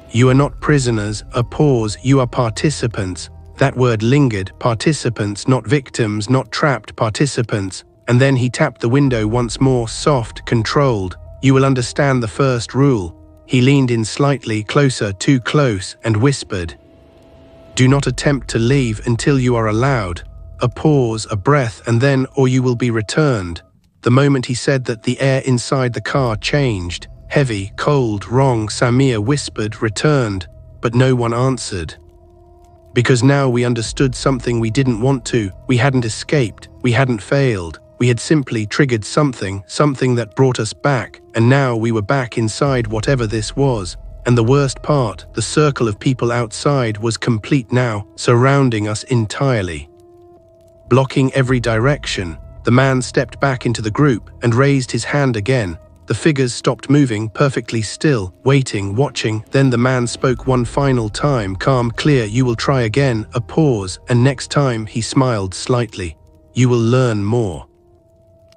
"You are not prisoners." A pause. "You are participants." That word lingered. Participants, not victims, not trapped, participants. And then he tapped the window once more, soft, controlled. "You will understand the first rule." He leaned in slightly, closer, too close, and whispered, "Do not attempt to leave until you are allowed." A pause, a breath, and then, "Or you will be returned." The moment he said that, the air inside the car changed. Heavy, cold, wrong. Samir whispered, "Returned," but no one answered. Because now we understood something we didn't want to. We hadn't escaped. We hadn't failed. We had simply triggered something that brought us back, and now we were back inside whatever this was. And the worst part, the circle of people outside was complete now, surrounding us entirely. Blocking every direction, the man stepped back into the group and raised his hand again. The figures stopped moving, perfectly still, waiting, watching. Then the man spoke one final time, calm, clear. "You will try again." A pause, and next time he smiled slightly. "You will learn more."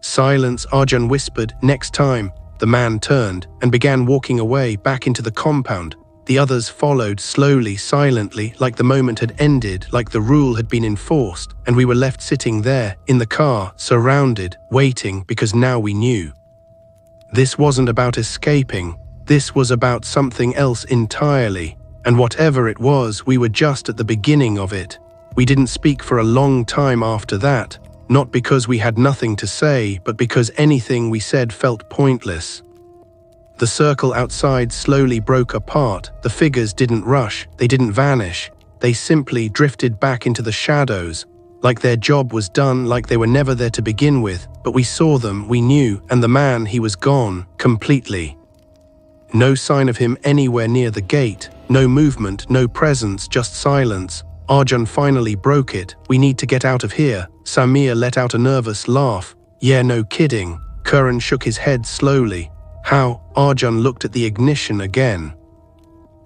Silence. Arjun whispered, "Next time." The man turned and began walking away, back into the compound. The others followed, slowly, silently, like the moment had ended, like the rule had been enforced, and we were left sitting there, in the car, surrounded, waiting, because now we knew. This wasn't about escaping. This was about something else entirely. And whatever it was, we were just at the beginning of it. We didn't speak for a long time after that. Not because we had nothing to say, but because anything we said felt pointless. The circle outside slowly broke apart. The figures didn't rush, they didn't vanish. They simply drifted back into the shadows, like their job was done, like they were never there to begin with. But we saw them, we knew, and the man, he was gone, completely. No sign of him anywhere near the gate, no movement, no presence, just silence. Arjun finally broke it. "We need to get out of here." Samir let out a nervous laugh. "Yeah, no kidding." Karan shook his head slowly. "How?" Arjun looked at the ignition again.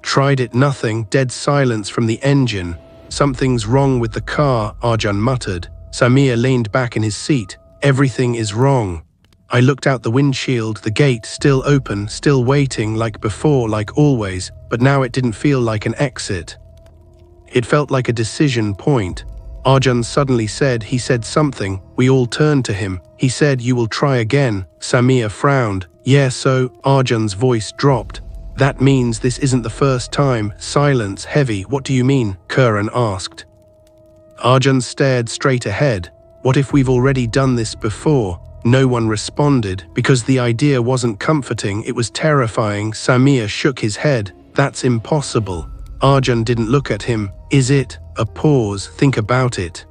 "Tried it, nothing." Dead silence from the engine. "Something's wrong with the car," Arjun muttered. Samir leaned back in his seat. "Everything is wrong." I looked out the windshield, the gate still open, still waiting, like before, like always, but now it didn't feel like an exit. It felt like a decision point. Arjun suddenly said, he said something. We all turned to him. He said, "You will try again." Samir frowned. "Yeah, so?" Arjun's voice dropped. "That means this isn't the first time." Silence, heavy. "What do you mean?" Karan asked. Arjun stared straight ahead. "What if we've already done this before?" No one responded because the idea wasn't comforting, it was terrifying. Samir shook his head. That's impossible. Arjun didn't look at him. Is it? A pause. Think about it.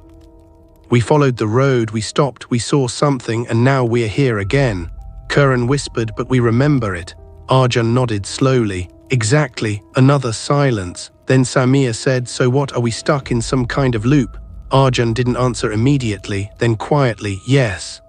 We followed the road, we stopped, we saw something, and now we're here again. Karan whispered, but we remember it. Arjun nodded slowly. Exactly. Another silence. Then Samir said, so what, are we stuck in some kind of loop? Arjun didn't answer immediately, then quietly, yes.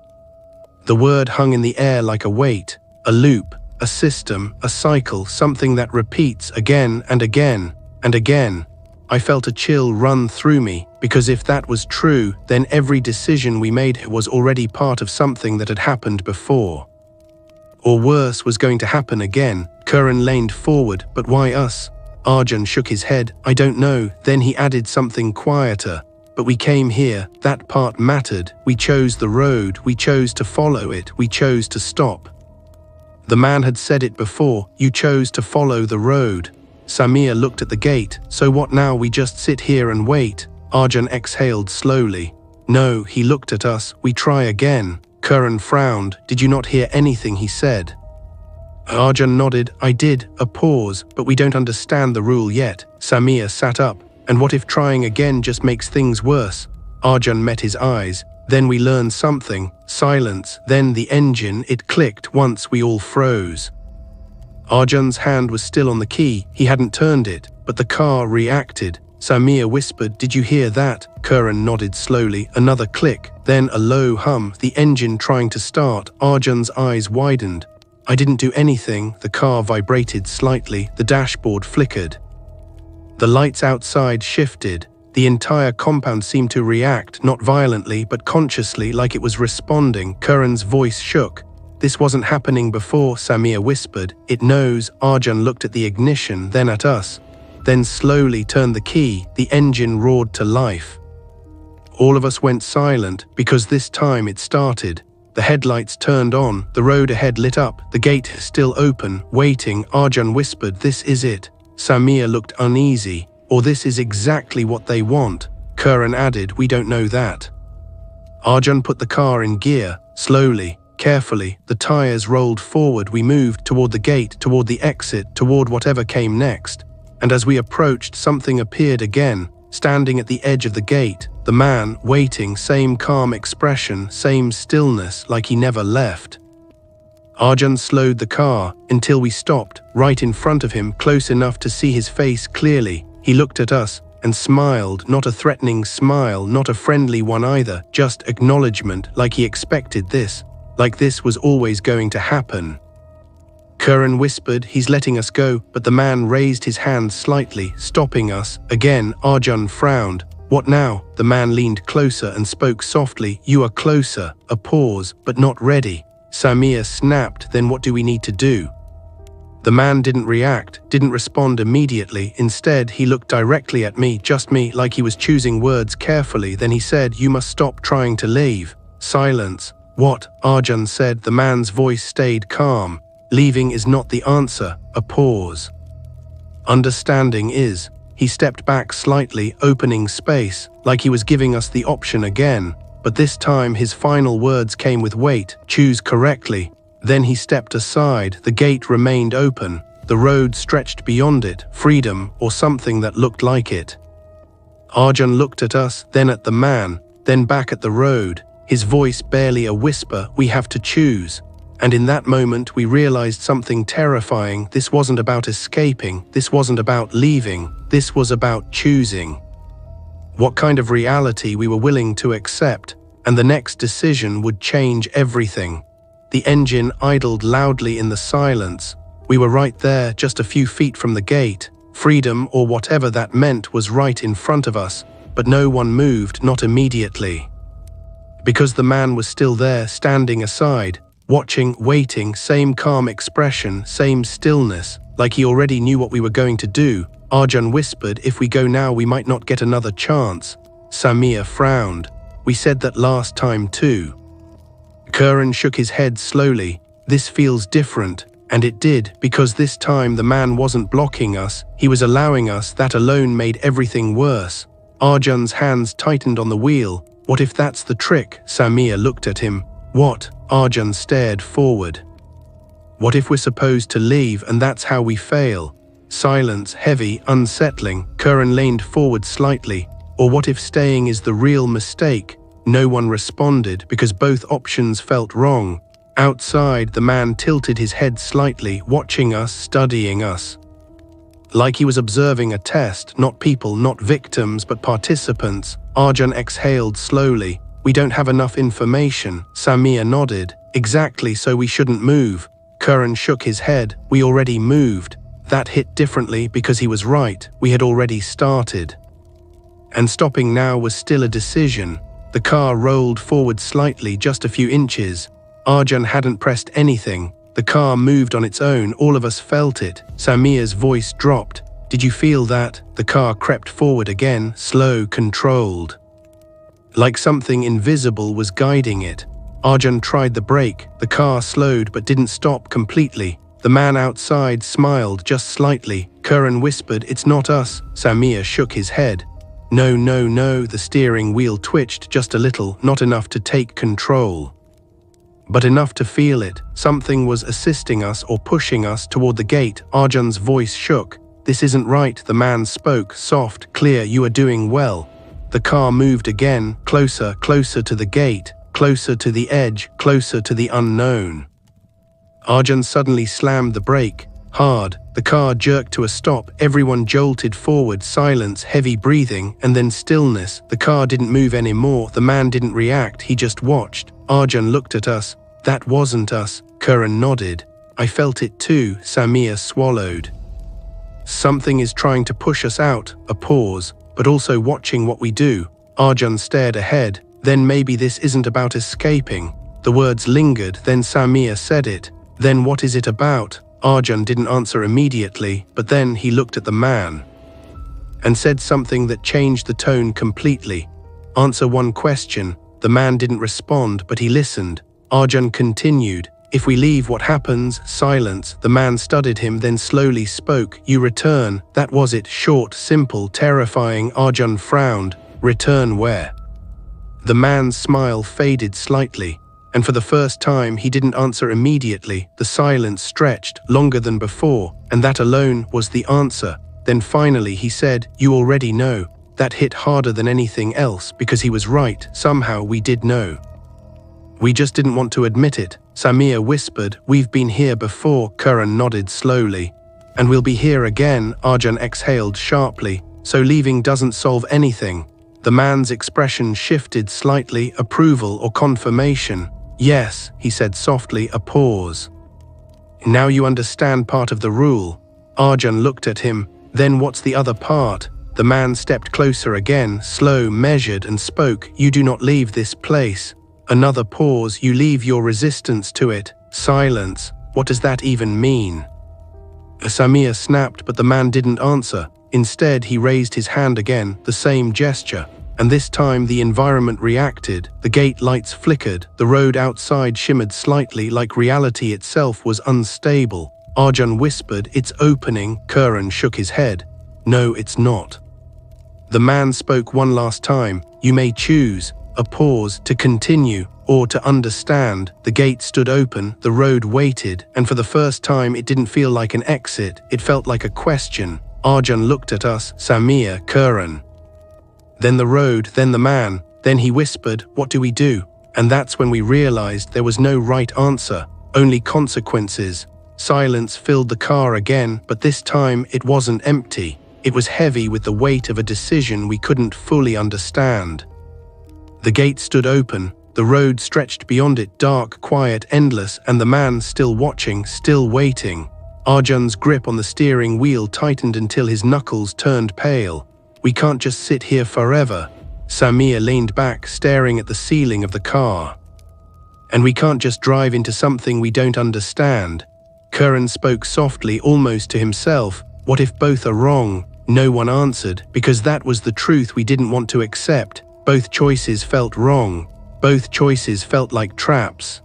The word hung in the air like a weight. A loop, a system, a cycle, something that repeats again and again and again. I felt a chill run through me, because if that was true, then every decision we made was already part of something that had happened before. Or worse, was going to happen again. Karan leaned forward, but why us? Arjun shook his head. I don't know. Then he added something quieter. But we came here, that part mattered. We chose the road, we chose to follow it, we chose to stop. The man had said it before, you chose to follow the road. Samir looked at the gate. So what now, we just sit here and wait? Arjun exhaled slowly. No, he looked at us. We try again. Karan frowned. Did you not hear anything he said? Arjun nodded. I did. A pause, but we don't understand the rule yet. Samir sat up. And what if trying again just makes things worse? Arjun met his eyes. Then we learned something. Silence. Then the engine, it clicked once we all froze. Arjun's hand was still on the key. He hadn't turned it, but the car reacted. Samir whispered, did you hear that? Karan nodded slowly. Another click, then a low hum, the engine trying to start. Arjun's eyes widened. I didn't do anything. The car vibrated slightly. The dashboard flickered. The lights outside shifted. The entire compound seemed to react, not violently, but consciously, like it was responding. Karan's voice shook. This wasn't happening before, Samir whispered. It knows. Arjun looked at the ignition, then at us. Then slowly turned the key. The engine roared to life. All of us went silent, because this time it started. The headlights turned on, the road ahead lit up, the gate still open, waiting. Arjun whispered, this is it. Samir looked uneasy. Or this is exactly what they want. Karan added, we don't know that. Arjun put the car in gear, slowly, carefully. The tires rolled forward. We moved toward the gate, toward the exit, toward whatever came next. And as we approached, something appeared again, standing at the edge of the gate. The man, waiting, same calm expression, same stillness, like he never left. Arjun slowed the car until we stopped, right in front of him, close enough to see his face clearly. He looked at us and smiled, not a threatening smile, not a friendly one either, just acknowledgement, like he expected this, like this was always going to happen. Karan whispered, he's letting us go, but the man raised his hand slightly, stopping us. Again, Arjun frowned. What now? The man leaned closer and spoke softly. You are closer. A pause, but not ready. Samir snapped, then what do we need to do? The man didn't react, didn't respond immediately. Instead, he looked directly at me, just me, like he was choosing words carefully. Then he said, you must stop trying to leave. Silence. What? Arjun said. The man's voice stayed calm. Leaving is not the answer. A pause. Understanding is. He stepped back slightly, opening space, like he was giving us the option again. But this time his final words came with weight. Choose correctly. Then he stepped aside. The gate remained open. The road stretched beyond it. Freedom, or something that looked like it. Arjun looked at us, then at the man, then back at the road. His voice barely a whisper. We have to choose. And in that moment we realized something terrifying. This wasn't about escaping. This wasn't about leaving. This was about choosing. What kind of reality we were willing to accept, and the next decision would change everything. The engine idled loudly in the silence. We were right there, just a few feet from the gate. Freedom, or whatever that meant, was right in front of us, but no one moved, not immediately. Because the man was still there, standing aside, watching, waiting, same calm expression, same stillness, like he already knew what we were going to do. Arjun whispered, if we go now we might not get another chance. Samir frowned. We said that last time too. Karan shook his head slowly. This feels different. And it did, because this time the man wasn't blocking us, he was allowing us. That alone made everything worse. Arjun's hands tightened on the wheel. What if that's the trick? Samir looked at him. What? Arjun stared forward. What if we're supposed to leave and that's how we fail? Silence, heavy, unsettling. Karan leaned forward slightly. Or what if staying is the real mistake? No one responded because both options felt wrong. Outside, the man tilted his head slightly, watching us, studying us. Like he was observing a test, not people, not victims, but participants. Arjun exhaled slowly. We don't have enough information. Samir nodded. Exactly, so we shouldn't move. Karan shook his head. We already moved. That hit differently because he was right. We had already started. And stopping now was still a decision. The car rolled forward slightly, just a few inches. Arjun hadn't pressed anything. The car moved on its own. All of us felt it. Samir's voice dropped. Did you feel that? The car crept forward again, slow, controlled. Like something invisible was guiding it. Arjun tried the brake. The car slowed but didn't stop completely. The man outside smiled just slightly. Karan whispered, "It's not us." Samir shook his head. No, no, no. The steering wheel twitched just a little, not enough to take control, but enough to feel it. Something was assisting us or pushing us toward the gate. Arjun's voice shook. "This isn't right." The man spoke, soft, clear. "You are doing well." The car moved again, closer, closer to the gate, closer to the edge, closer to the unknown. Arjun suddenly slammed the brake, hard. The car jerked to a stop. Everyone jolted forward, silence, heavy breathing, and then stillness. The car didn't move anymore. The man didn't react, he just watched. Arjun looked at us. "That wasn't us." Karan nodded. "I felt it too." Samir swallowed. "Something is trying to push us out." A pause, but also watching what we do. Arjun stared ahead. "Then maybe this isn't about escaping." The words lingered, then Samir said it. "Then what is it about?" Arjun didn't answer immediately, but then he looked at the man and said something that changed the tone completely. "Answer one question." The man didn't respond, but he listened. Arjun continued. "If we leave, what happens?" Silence. The man studied him, then slowly spoke. "You return." That was it. Short, simple, terrifying. Arjun frowned. "Return where?" The man's smile faded slightly. And for the first time, he didn't answer immediately. The silence stretched longer than before, and that alone was the answer. Then finally he said, "You already know." That hit harder than anything else because he was right. Somehow we did know. We just didn't want to admit it. Samir whispered, "We've been here before." Karan nodded slowly. "And we'll be here again." Arjun exhaled sharply. "So leaving doesn't solve anything." The man's expression shifted slightly, approval or confirmation. "Yes," he said softly, a pause. "Now you understand part of the rule." Arjun looked at him. "Then what's the other part?" The man stepped closer again, slow, measured, and spoke. "You do not leave this place." Another pause. "You leave your resistance to it." Silence. "What does that even mean?" Samir snapped, but the man didn't answer. Instead, he raised his hand again, the same gesture. And this time the environment reacted. The gate lights flickered. The road outside shimmered slightly, like reality itself was unstable. Arjun whispered, "It's opening." Karan shook his head. "No, it's not." The man spoke one last time. "You may choose." A pause. "To continue or to understand." The gate stood open, the road waited, and for the first time it didn't feel like an exit. It felt like a question. Arjun looked at us, Samir, Karan. Then the road, then the man. Then he whispered, "What do we do?" And that's when we realized there was no right answer, only consequences. Silence filled the car again, but this time it wasn't empty. It was heavy with the weight of a decision we couldn't fully understand. The gate stood open. The road stretched beyond it, dark, quiet, endless, and the man still watching, still waiting. Arjun's grip on the steering wheel tightened until his knuckles turned pale. "We can't just sit here forever." Samir leaned back, staring at the ceiling of the car. "And we can't just drive into something we don't understand." Karan spoke softly, almost to himself. "What if both are wrong?" No one answered, because that was the truth we didn't want to accept. Both choices felt wrong. Both choices felt like traps.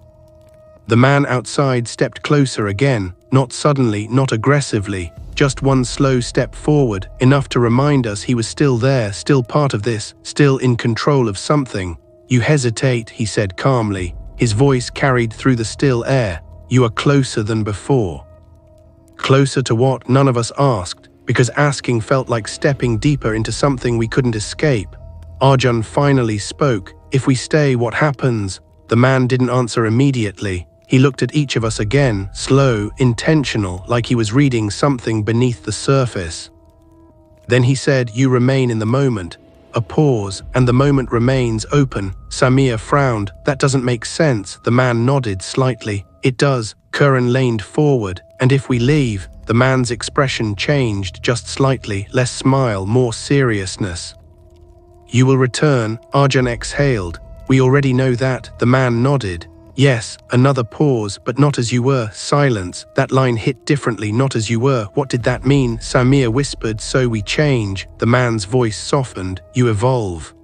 The man outside stepped closer again, not suddenly, not aggressively, just one slow step forward, enough to remind us he was still there, still part of this, still in control of something. "You hesitate," he said calmly. His voice carried through the still air. You are closer than before. Closer to what? None of us asked, because asking felt like stepping deeper into something we couldn't escape. Arjun finally spoke. If we stay, what happens? The man didn't answer immediately. He looked at each of us again, slow, intentional, like he was reading something beneath the surface. Then he said, you remain in the moment. A pause, and the moment remains open. Samir frowned. That doesn't make sense. The man nodded slightly. It does. Karan leaned forward. And if we leave? The man's expression changed just slightly, less smile, more seriousness. You will return, Arjun exhaled. We already know that. The man nodded. Yes, another pause, but not as you were. Silence. That line hit differently, not as you were. What did that mean? Samir whispered, so we change. The man's voice softened. You evolve.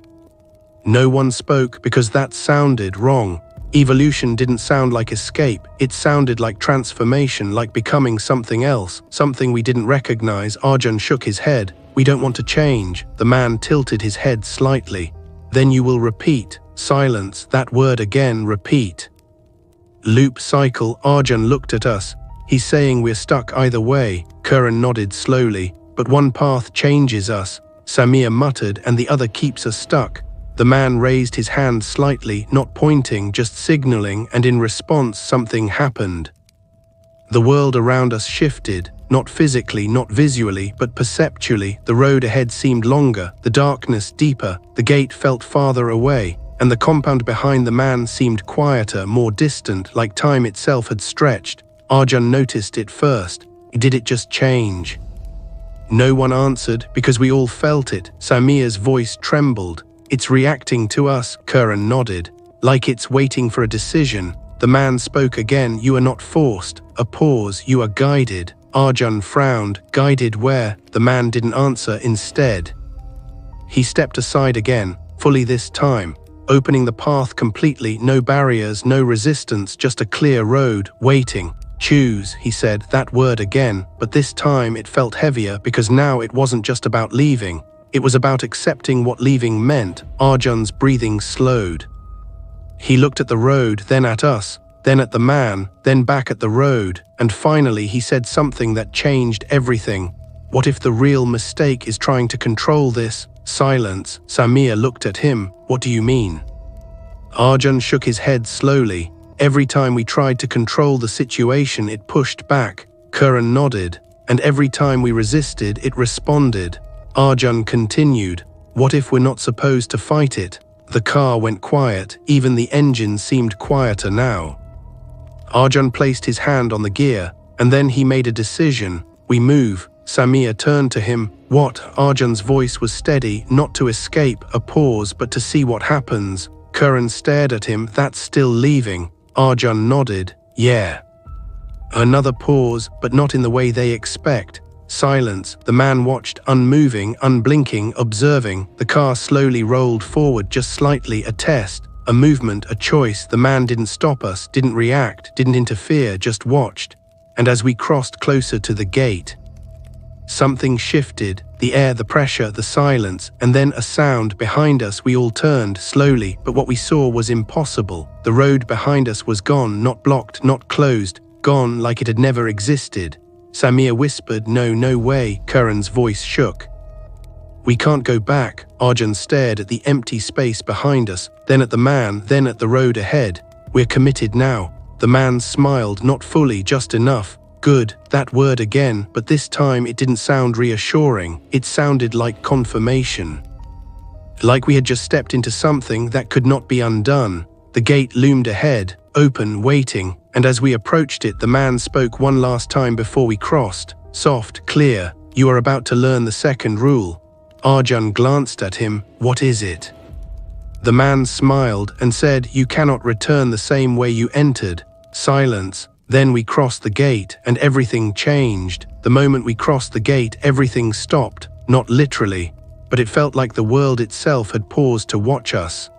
No one spoke because that sounded wrong. Evolution didn't sound like escape. It sounded like transformation, like becoming something else, something we didn't recognize. Arjun shook his head. We don't want to change. The man tilted his head slightly. Then you will repeat. Silence. That word again, repeat. Loop cycle. Arjun looked at us. He's saying we're stuck either way. Karan nodded slowly. But one path changes us. Samir muttered, and the other keeps us stuck. The man raised his hand slightly, not pointing, just signaling, and in response something happened. The world around us shifted, not physically, not visually, but perceptually. The road ahead seemed longer, the darkness deeper, the gate felt farther away, and the compound behind the man seemed quieter, more distant, like time itself had stretched. Arjun noticed it first. Did it just change? No one answered, because we all felt it. Samir's voice trembled. It's reacting to us, Karan nodded. Like it's waiting for a decision. The man spoke again. You are not forced. A pause. You are guided. Arjun frowned. Guided where? The man didn't answer. Instead, he stepped aside again, fully this time, opening the path completely. No barriers, no resistance, just a clear road, waiting. Choose, he said, that word again, but this time it felt heavier because now it wasn't just about leaving. It was about accepting what leaving meant. Arjun's breathing slowed. He looked at the road, then at us, then at the man, then back at the road, and finally he said something that changed everything. What if the real mistake is trying to control this? Silence. Samir looked at him. What do you mean? Arjun shook his head slowly. Every time we tried to control the situation, it pushed back. Karan nodded. And every time we resisted, it responded. Arjun continued. What if we're not supposed to fight it? The car went quiet. Even the engine seemed quieter now. Arjun placed his hand on the gear, and then he made a decision. We move. Samir turned to him. What? Arjun's voice was steady, not to escape, a pause, but to see what happens. Karan stared at him. That's still leaving. Arjun nodded. Yeah. Another pause, but not in the way they expect. Silence. The man watched, unmoving, unblinking, observing. The car slowly rolled forward, just slightly, a test, a movement, a choice. The man didn't stop us, didn't react, didn't interfere, just watched. And as we crossed closer to the gate, something shifted. The air, the pressure, the silence, and then a sound behind us. We all turned, slowly, but what we saw was impossible. The road behind us was gone, not blocked, not closed, gone like it had never existed. Samir whispered, no way. Karan's voice shook. We can't go back. Arjun stared at the empty space behind us, then at the man, then at the road ahead. We're committed now. The man smiled, not fully, just enough. Good, that word again, but this time it didn't sound reassuring. It sounded like confirmation. Like we had just stepped into something that could not be undone. The gate loomed ahead, open, waiting, and as we approached it, the man spoke one last time before we crossed. Soft, clear. You are about to learn the second rule. Arjun glanced at him. What is it? The man smiled and said, you cannot return the same way you entered. Silence. Then we crossed the gate, and everything changed. The moment we crossed the gate, everything stopped. Not literally, but it felt like the world itself had paused to watch us.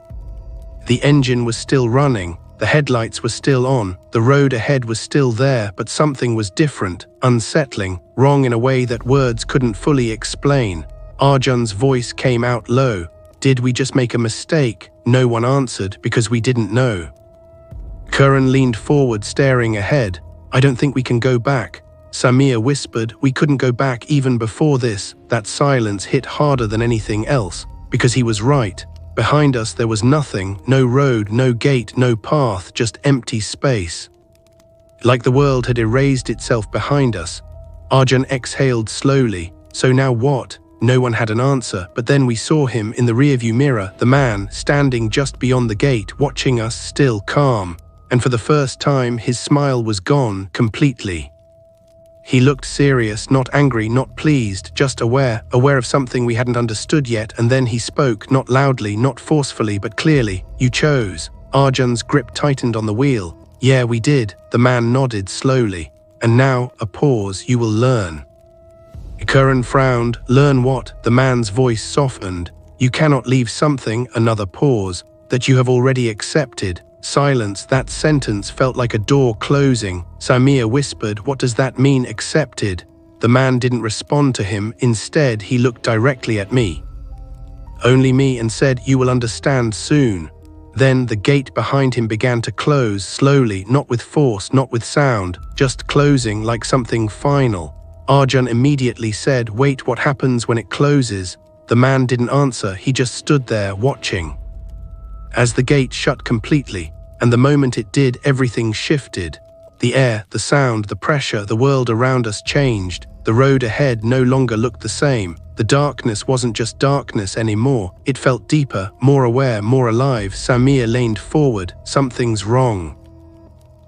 The engine was still running. The headlights were still on. The road ahead was still there, but something was different, unsettling, wrong in a way that words couldn't fully explain. Arjun's voice came out low. Did we just make a mistake? No one answered because we didn't know. Curran leaned forward, staring ahead. I don't think we can go back. Samir whispered, we couldn't go back even before this. That silence hit harder than anything else, because he was right. Behind us there was nothing, no road, no gate, no path, just empty space. Like the world had erased itself behind us. Arjun exhaled slowly. So now what? No one had an answer, but then we saw him in the rearview mirror, the man standing just beyond the gate, watching us, still calm. And for the first time, his smile was gone completely. He looked serious, not angry, not pleased, just aware of something we hadn't understood yet, and then he spoke, not loudly, not forcefully, but clearly. You chose. Arjun's grip tightened on the wheel. Yeah, we did. The man nodded slowly. And now, a pause, you will learn. Curran frowned. Learn what? The man's voice softened. You cannot leave something, another pause, that you have already accepted. Silence. That sentence felt like a door closing. Samir whispered, what does that mean, accepted? The man didn't respond to him. Instead, he looked directly at me. Only me, and said, you will understand soon. Then the gate behind him began to close, slowly, not with force, not with sound, just closing like something final. Arjun immediately said, wait, what happens when it closes? The man didn't answer, he just stood there, watching. As the gate shut completely, and the moment it did, everything shifted. The air, the sound, the pressure, the world around us changed. The road ahead no longer looked the same. The darkness wasn't just darkness anymore. It felt deeper, more aware, more alive. Samir leaned forward. Something's wrong.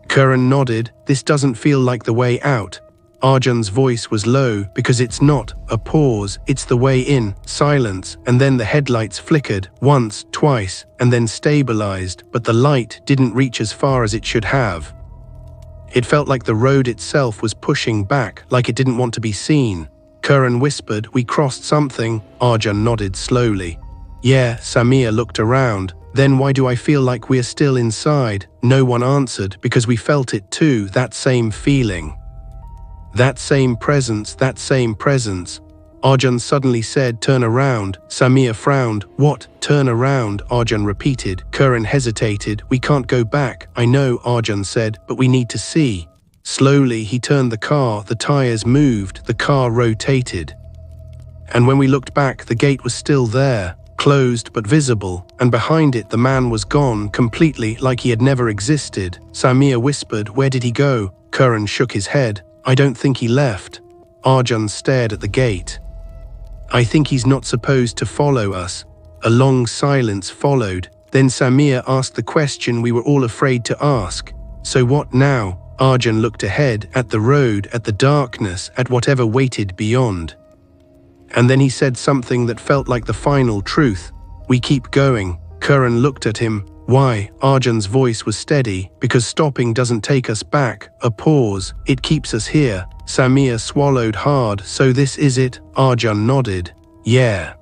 Curran nodded. This doesn't feel like the way out. Arjun's voice was low, because it's not. A pause, it's the way in. Silence, and then the headlights flickered, once, twice, and then stabilized, but the light didn't reach as far as it should have. It felt like the road itself was pushing back, like it didn't want to be seen. Curran whispered, we crossed something. Arjun nodded slowly. Yeah, Samir looked around. Then why do I feel like we're still inside? No one answered, because we felt it too, that same feeling. That same presence, that same presence. Arjun suddenly said, turn around. Samir frowned. What? Turn around, Arjun repeated. Curran hesitated. We can't go back. I know, Arjun said, but we need to see. Slowly, he turned the car. The tires moved. The car rotated. And when we looked back, the gate was still there, closed but visible, and behind it the man was gone, completely, like he had never existed. Samir whispered, where did he go? Curran shook his head. I don't think he left. Arjun stared at the gate. I think he's not supposed to follow us. A long silence followed. Then Samir asked the question we were all afraid to ask. So what now? Arjun looked ahead, at the road, at the darkness, at whatever waited beyond. And then he said something that felt like the final truth. We keep going. Curran looked at him. Why? Arjun's voice was steady. Because stopping doesn't take us back. A pause. It keeps us here. Samir swallowed hard. So this is it? Arjun nodded. Yeah.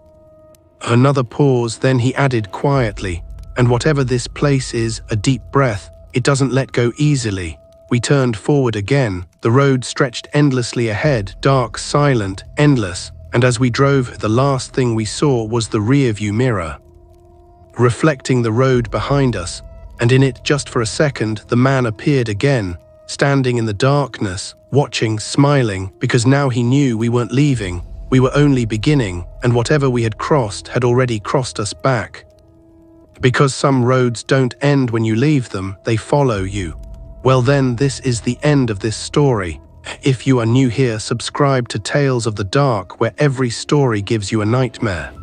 Another pause, then he added quietly. And whatever this place is, a deep breath. It doesn't let go easily. We turned forward again. The road stretched endlessly ahead, dark, silent, endless. And as we drove, the last thing we saw was the rearview mirror, reflecting the road behind us, and in it, just for a second, the man appeared again, standing in the darkness, watching, smiling, because now he knew we weren't leaving, we were only beginning, and whatever we had crossed had already crossed us back. Because some roads don't end when you leave them, they follow you. Well then, this is the end of this story. If you are new here, subscribe to Tales of the Dark, where every story gives you a nightmare.